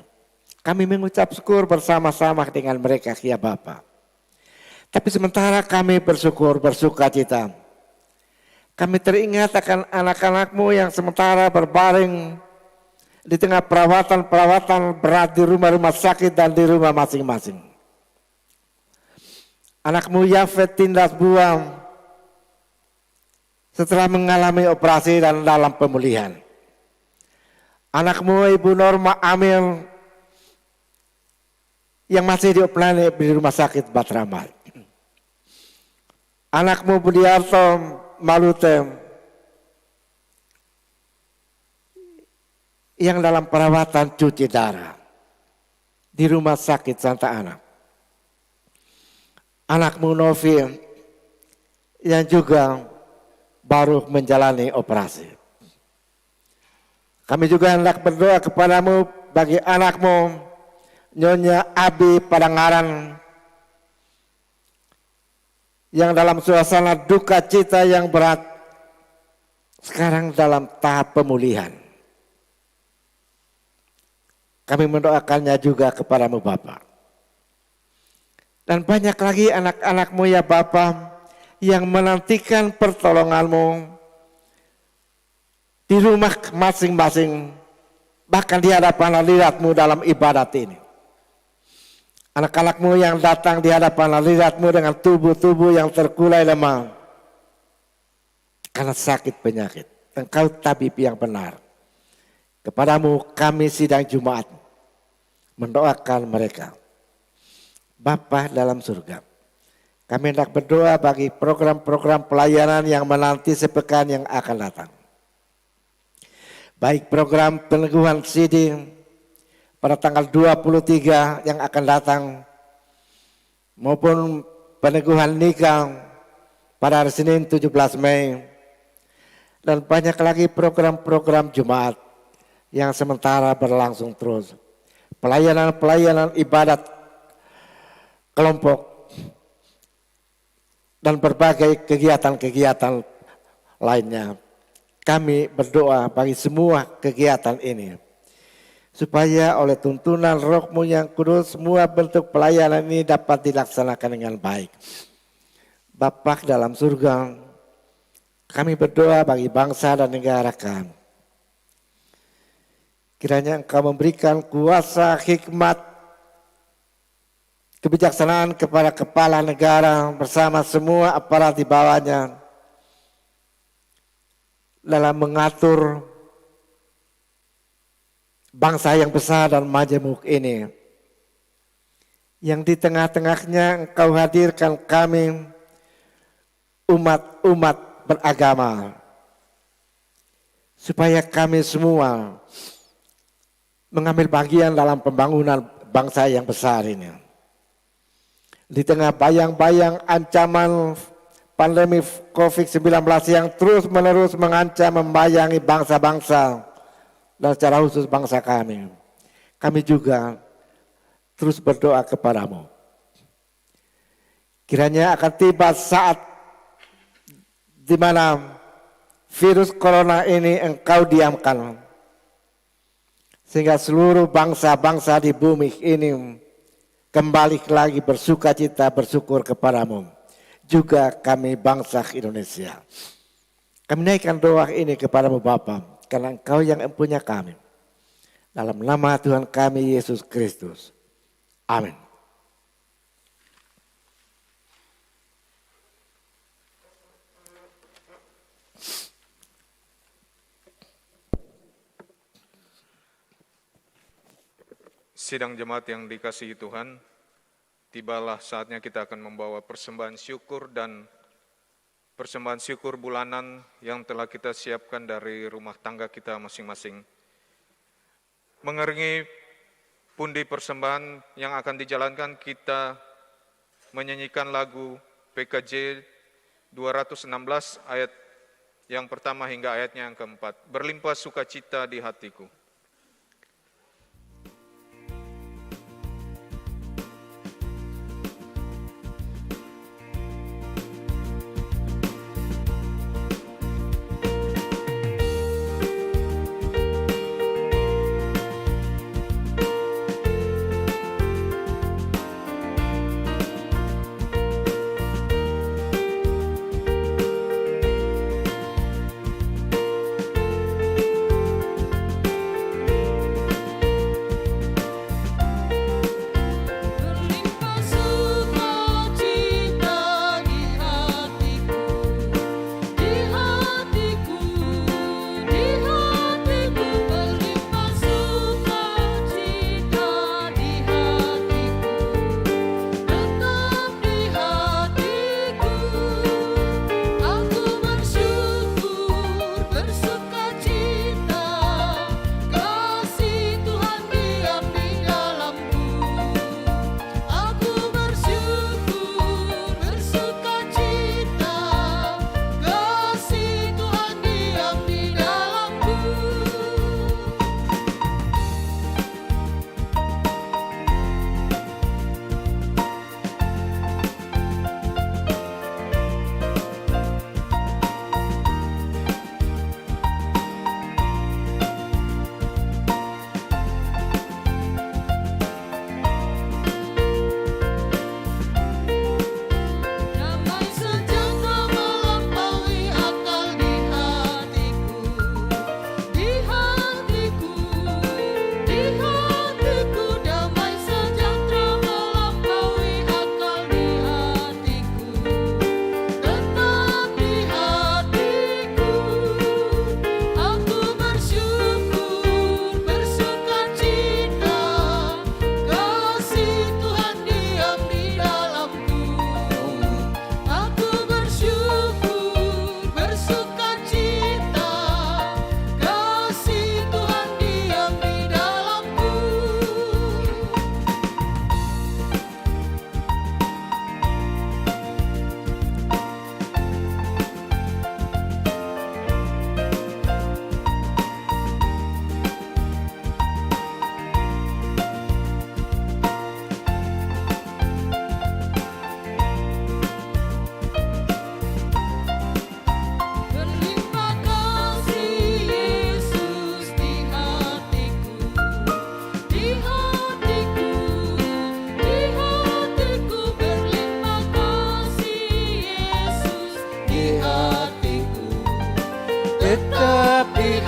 [SPEAKER 2] Kami mengucap syukur bersama-sama dengan mereka, ya Bapa. Tapi sementara kami bersyukur, bersuka cita, kami teringat akan anak-anak-Mu yang sementara berbaring di tengah perawatan-perawatan berat di rumah-rumah sakit dan di rumah masing-masing. Anak-Mu Yafet Tindas Buang setelah mengalami operasi dan dalam pemulihan. Anak-Mu Ibu Norma Amil yang masih diopname di rumah sakit Batramal. Anak-Mu Budiarto Malute yang dalam perawatan cuci darah di rumah sakit Santa Ana. Anak-Mu Novi yang juga baru menjalani operasi. Kami juga hendak berdoa kepadamu bagi anak-Mu Nyonya Abi Padangaran yang dalam suasana duka cita yang berat sekarang dalam tahap pemulihan. Kami mendoakannya juga kepadamu Bapa. Dan banyak lagi anak-anakmu ya Bapa yang menantikan pertolonganmu di rumah masing-masing, bahkan di hadapan hadiratmu dalam ibadat ini. Anak-anakmu yang datang di hadapan hadiratmu dengan tubuh-tubuh yang terkulai lemah karena sakit penyakit. Engkau tabib yang benar. Kepadamu kami sidang Jumat mendoakan mereka. Bapa dalam surga, kami hendak berdoa bagi program-program pelayanan yang menanti sepekan yang akan datang. Baik program peneguhan CD pada tanggal 23 yang akan datang, maupun peneguhan nikah pada hari Senin 17 Mei, dan banyak lagi program-program Jumat yang sementara berlangsung terus. Pelayanan-pelayanan ibadat kelompok dan berbagai kegiatan-kegiatan lainnya. Kami berdoa bagi semua kegiatan ini, supaya oleh tuntunan Roh-Mu yang kudus, semua bentuk pelayanan ini dapat dilaksanakan dengan baik. Bapa dalam surga, kami berdoa bagi bangsa dan negara kami. Kiranya Engkau memberikan kuasa, hikmat, kebijaksanaan kepada kepala negara bersama semua aparat di bawahnya dalam mengatur bangsa yang besar dan majemuk ini. Yang di tengah-tengahnya Engkau hadirkan kami umat-umat beragama, supaya kami semua mengambil bagian dalam pembangunan bangsa yang besar ini. Di tengah bayang-bayang ancaman pandemi COVID-19 yang terus-menerus mengancam membayangi bangsa-bangsa dan secara khusus bangsa kami juga terus berdoa kepadamu. Kiranya akan tiba saat di mana virus corona ini Engkau diamkan, sehingga seluruh bangsa-bangsa di bumi ini kembali lagi bersukacita, bersyukur kepadamu. Juga kami bangsa Indonesia. Kami naikkan doa ini kepadamu Bapa, karena Engkau yang empunya kami. Dalam nama Tuhan kami Yesus Kristus. Amin.
[SPEAKER 1] Sidang jemaat yang dikasihi Tuhan, tibalah saatnya kita akan membawa persembahan syukur dan persembahan syukur bulanan yang telah kita siapkan dari rumah tangga kita masing-masing. Mengiringi pundi persembahan yang akan dijalankan, kita menyanyikan lagu PKJ 216 ayat yang pertama hingga ayatnya yang keempat. Berlimpah sukacita di hatiku.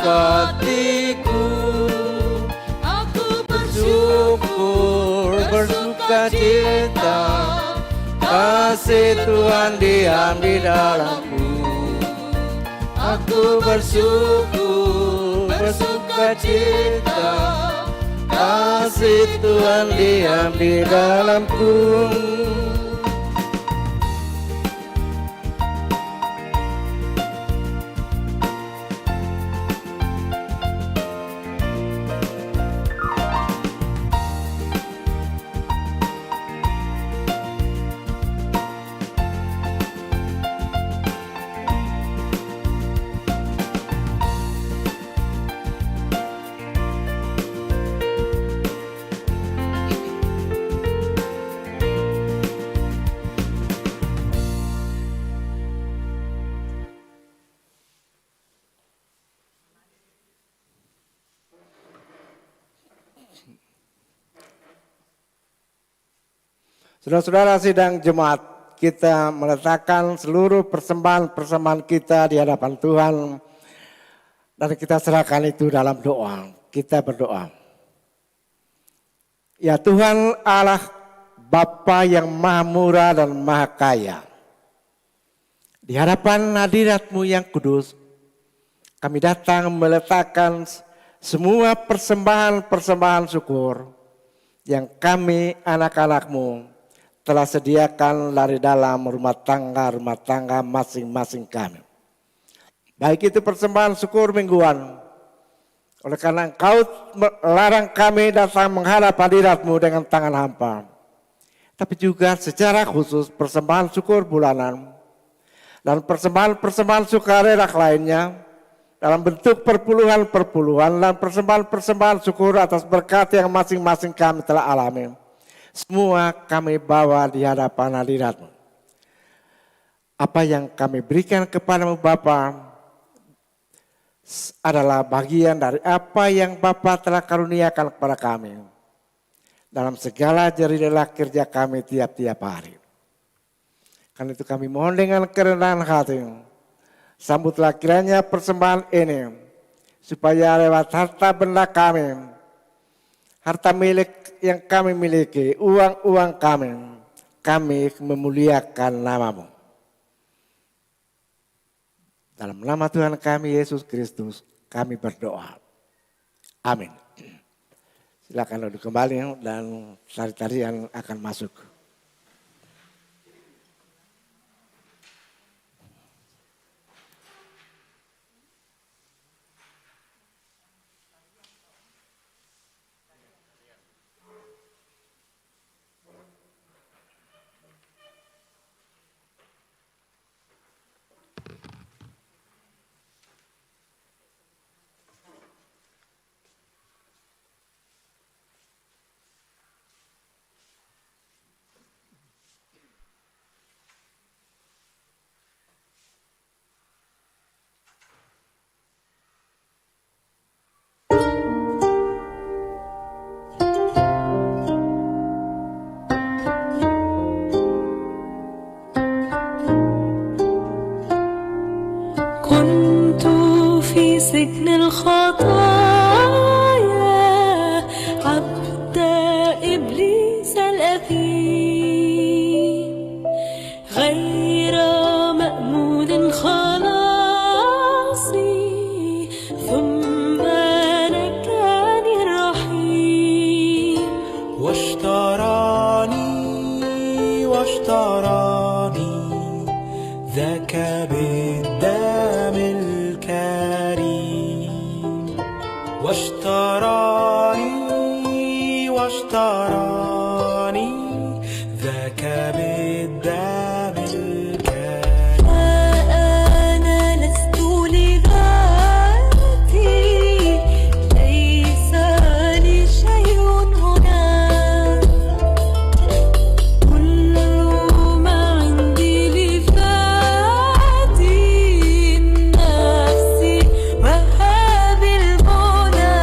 [SPEAKER 3] hatiku. Aku bersyukur, bersuka cita,
[SPEAKER 2] kasih Tuhan diam di dalamku. Aku bersyukur, bersuka cita, kasih Tuhan diam di dalamku. Saudara-saudara sidang jemaat, kita meletakkan seluruh persembahan-persembahan kita di hadapan Tuhan dan kita serahkan itu dalam doa. Kita berdoa. Ya Tuhan Allah Bapa yang maha murah dan maha kaya, di hadapan hadirat-Mu yang kudus, kami datang meletakkan semua persembahan-persembahan syukur yang kami anak-anak-Mu telah sediakan dari dalam rumah tangga masing-masing kami. Baik itu persembahan syukur mingguan, oleh karena Engkau melarang kami datang menghadap hadirat-Mu dengan tangan hampa. Tapi juga secara khusus persembahan syukur bulanan dan persembahan-persembahan sukarela lainnya dalam bentuk perpuluhan-perpuluhan dan persembahan-persembahan syukur atas berkat yang masing-masing kami telah alami. Semua kami bawa di hadapan hadirat-Mu. Apa yang kami berikan kepadamu Bapa adalah bagian dari apa yang Bapa telah karuniakan kepada kami dalam segala jerih kerja kami tiap-tiap hari. Karena itu kami mohon dengan kerendahan hati, sambutlah kiranya persembahan ini, supaya lewat harta benda kami, harta milik yang kami miliki, uang-uang kami memuliakan nama-Mu. Dalam nama Tuhan kami Yesus Kristus, kami berdoa. Amin. Silakan duduk kembali dan tari-tarian akan masuk.
[SPEAKER 3] سجن الخطايا عبد إبليس الأثيم غير مأمون خلاصي ثم نجاني الرحيم
[SPEAKER 4] واشتراني ذاك بالدم الكريم واشتراني ذاك بالدم الكريم
[SPEAKER 3] أنا لست لذاتي ليس لي شيء هنا كل ما عندي لذاتي نفسي وهاب المنى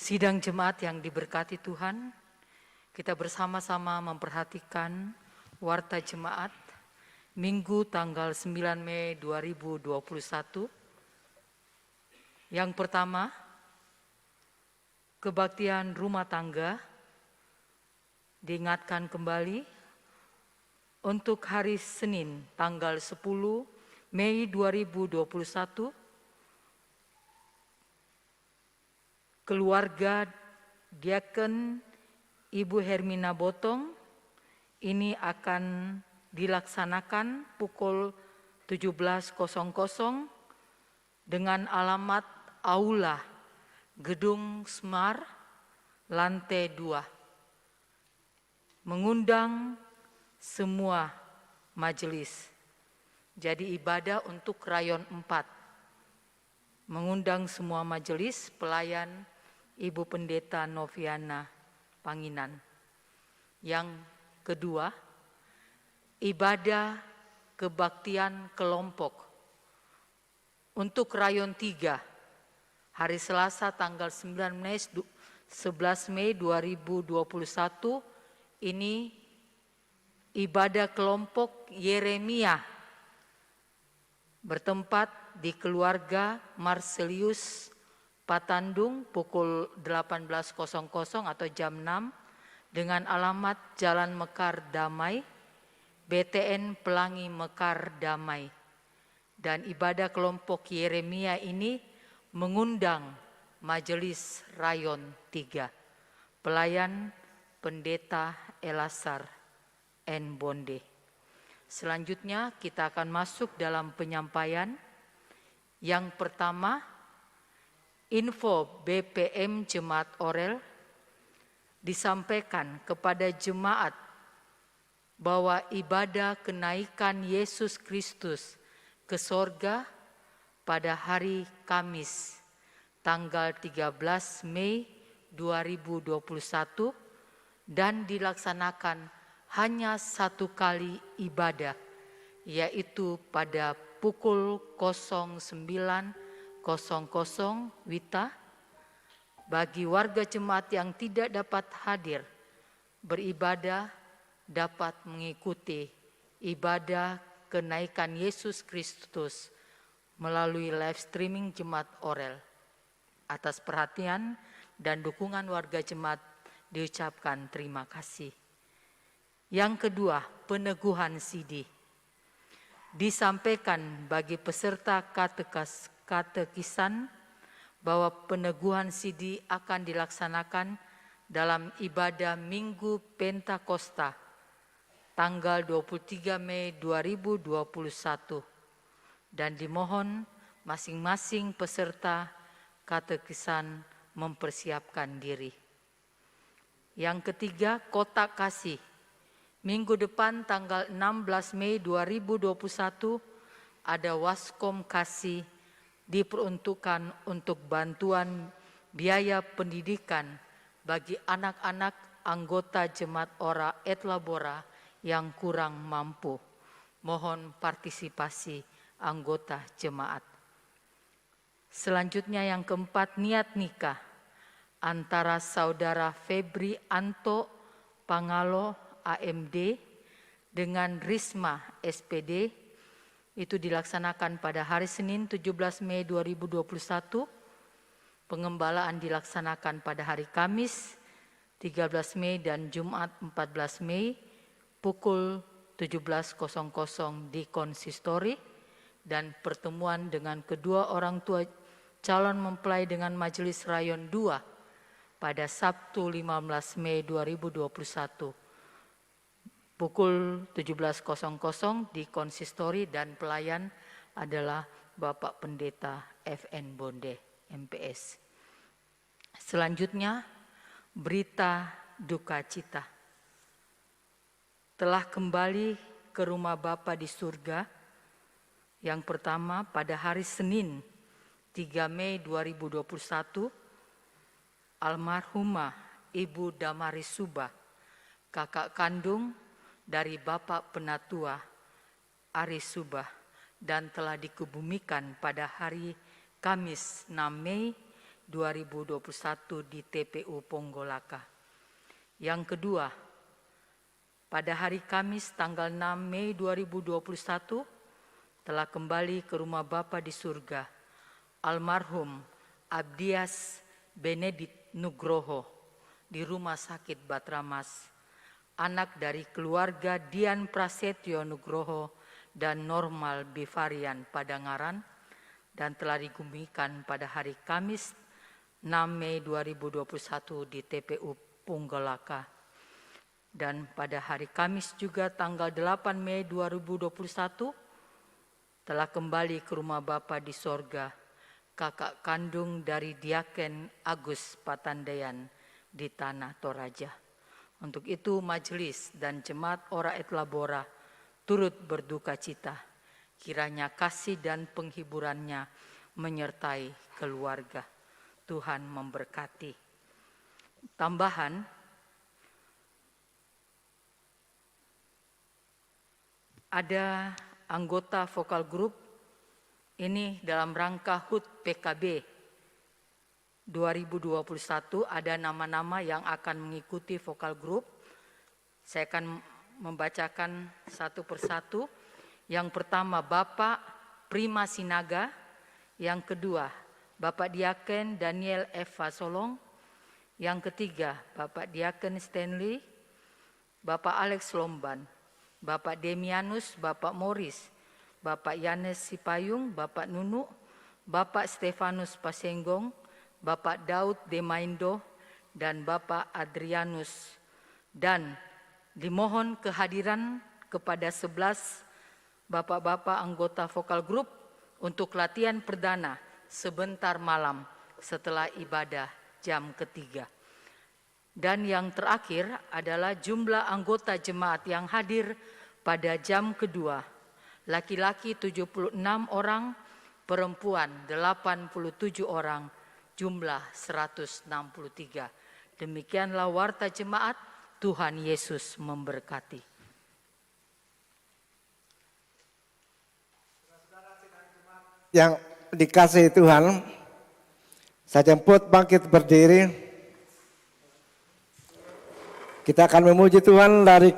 [SPEAKER 5] Sidang jemaat yang diberkati Tuhan, kita bersama-sama memperhatikan warta jemaat Minggu tanggal 9 Mei 2021. Yang pertama, kebaktian rumah tangga diingatkan kembali untuk hari Senin tanggal 10 Mei 2021. Keluarga Diaken Ibu Hermina Botong ini akan dilaksanakan pukul 17.00 dengan alamat Aula Gedung Smar lantai 2. Mengundang semua majelis. Jadi ibadah untuk rayon 4. Mengundang semua majelis pelayan Ibu Pendeta Noviana Panginan. Yang kedua, ibadah kebaktian kelompok untuk rayon 3 hari Selasa tanggal 11 Mei 2021 ini ibadah kelompok Yeremia bertempat di keluarga Marselius Patandung pukul 18.00 atau jam 6 dengan alamat Jalan Mekar Damai, BTN Pelangi Mekar Damai. Dan ibadah kelompok Yeremia ini mengundang Majelis Rayon 3, pelayan Pendeta Elasar N. Bonde. Selanjutnya kita akan masuk dalam penyampaian. Yang pertama, info BPM Jemaat Orel disampaikan kepada jemaat bahwa ibadah kenaikan Yesus Kristus ke sorga pada hari Kamis tanggal 13 Mei 2021 dan dilaksanakan hanya satu kali ibadah, yaitu pada pukul 09.00 WITA. Bagi warga jemaat yang tidak dapat hadir beribadah dapat mengikuti ibadah kenaikan Yesus Kristus melalui live streaming Jemaat Orel. Atas perhatian dan dukungan warga jemaat diucapkan terima kasih. Yang kedua, peneguhan sidi. Disampaikan bagi peserta katekisan bahwa peneguhan sidi akan dilaksanakan dalam ibadah Minggu Pentakosta tanggal 23 Mei 2021 dan dimohon masing-masing peserta katekisan mempersiapkan diri. Yang ketiga, kotak kasih. Minggu depan tanggal 16 Mei 2021 ada waskom kasih diperuntukkan untuk bantuan biaya pendidikan bagi anak-anak anggota Jemaat Ora et Labora yang kurang mampu. Mohon partisipasi anggota jemaat. Selanjutnya yang keempat, niat nikah antara saudara Febri Anto Pangalo AMD dengan Risma SPD itu dilaksanakan pada hari Senin 17 Mei 2021. Pengembalaan dilaksanakan pada hari Kamis 13 Mei dan Jumat 14 Mei pukul 17.00 di konsistori, dan pertemuan dengan kedua orang tua calon mempelai dengan Majelis Rayon 2 pada Sabtu 15 Mei 2021 pukul 17.00 di konsistori, dan pelayan adalah Bapak Pendeta FN Bonde MPS. Selanjutnya, berita duka cita. Telah kembali ke rumah Bapa di surga. Yang pertama, pada hari Senin 3 Mei 2021, almarhumah Ibu Damari Subah, kakak kandung dari Bapak Penatua Ari Subah, dan telah dikebumikan pada hari Kamis 6 Mei 2021 di TPU Ponggolaka. Yang kedua, pada hari Kamis tanggal 6 Mei 2021 telah kembali ke rumah Bapa di surga almarhum Abdias Benedict Nugroho di Rumah Sakit Batramas, anak dari keluarga Dian Prasetyo Nugroho dan Normal Bivarian Padangaran, dan telah digumikan pada hari Kamis 6 Mei 2021 di TPU Ponggolaka. Dan pada hari Kamis juga tanggal 8 Mei 2021 telah kembali ke rumah Bapa di sorga kakak kandung dari Diaken Agus Patandayan di Tanah Toraja. Untuk itu majelis dan jemaat Ora et Labora turut berduka cita. Kiranya kasih dan penghiburannya menyertai keluarga. Tuhan memberkati. Tambahan, ada anggota vokal group ini dalam rangka HUT PKB 2021, ada nama-nama yang akan mengikuti vokal group. Saya akan membacakan satu persatu. Yang pertama Bapak Prima Sinaga, yang kedua Bapak Diaken Daniel Eva Solong, yang ketiga Bapak Diaken Stanley, Bapak Alex Lomban, Bapak Demianus, Bapak Morris, Bapak Yanes Sipayung, Bapak Nunu, Bapak Stefanus Pasenggong, Bapak Daud Demaindo, dan Bapak Adrianus. Dan dimohon kehadiran kepada 11 Bapak-bapak anggota vokal group untuk latihan perdana sebentar malam setelah ibadah jam ketiga. Dan yang terakhir adalah jumlah anggota jemaat yang hadir pada jam kedua. Laki-laki 76 orang, perempuan 87 orang, jumlah 163. Demikianlah warta jemaat. Tuhan Yesus memberkati.
[SPEAKER 2] Yang dikasihi Tuhan, saya jemput bangkit berdiri. Kita akan memuji Tuhan dari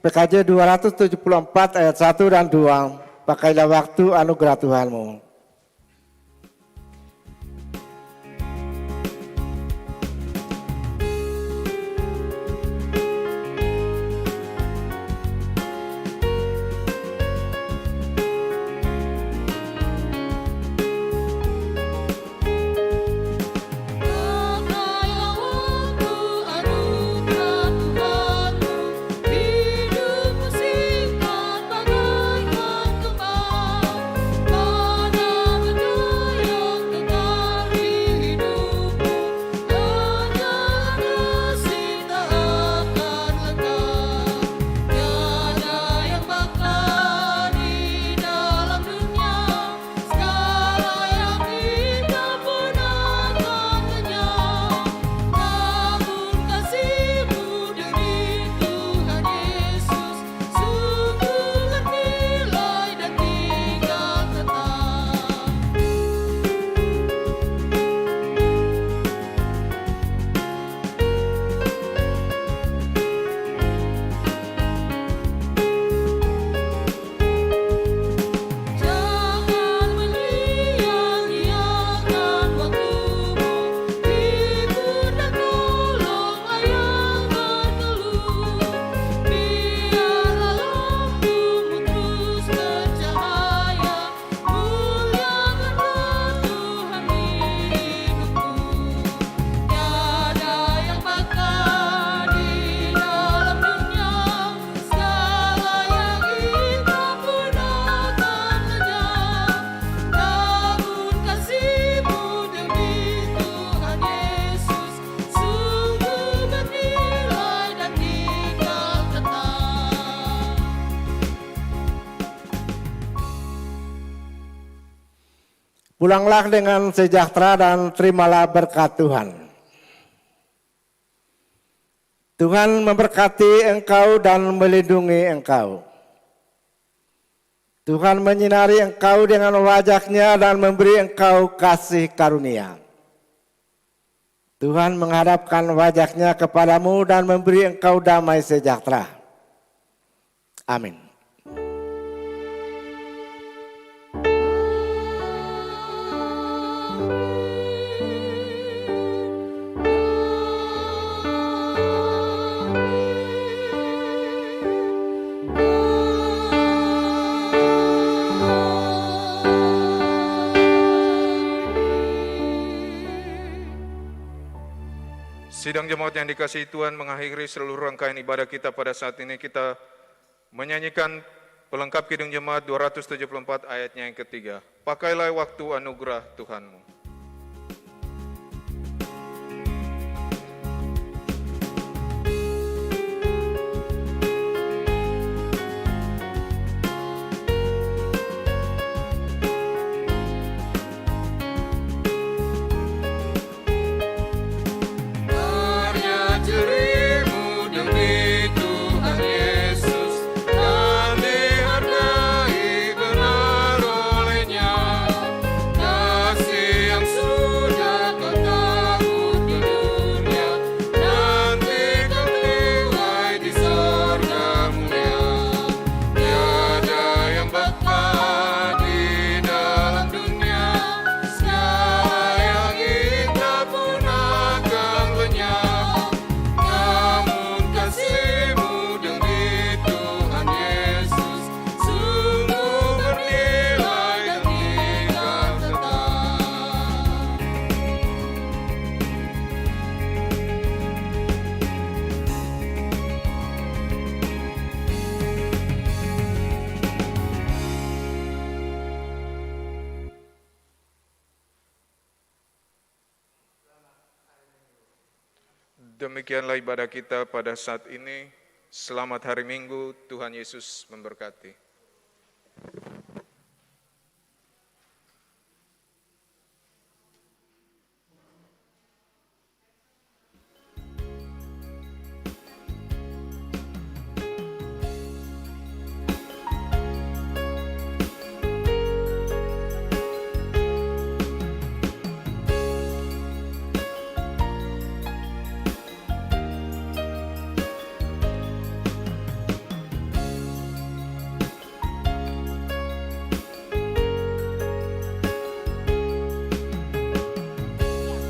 [SPEAKER 2] PKJ 274 ayat 1 dan 2. Pakailah waktu anugerah Tuhanmu. Pulanglah dengan sejahtera dan terimalah berkat Tuhan. Tuhan memberkati engkau dan melindungi engkau. Tuhan menyinari engkau dengan wajah-Nya dan memberi engkau kasih karunia. Tuhan menghadapkan wajahnya kepadamu dan memberi engkau damai sejahtera. Amin.
[SPEAKER 1] Sidang jemaat yang dikasihi Tuhan, mengakhiri seluruh rangkaian ibadah kita pada saat ini. Kita menyanyikan pelengkap Kidung Jemaat 274 ayatnya yang ketiga. Pakailah waktu anugerah Tuhanmu. Demikianlah ibadah kita pada saat ini. Selamat hari Minggu, Tuhan Yesus memberkati.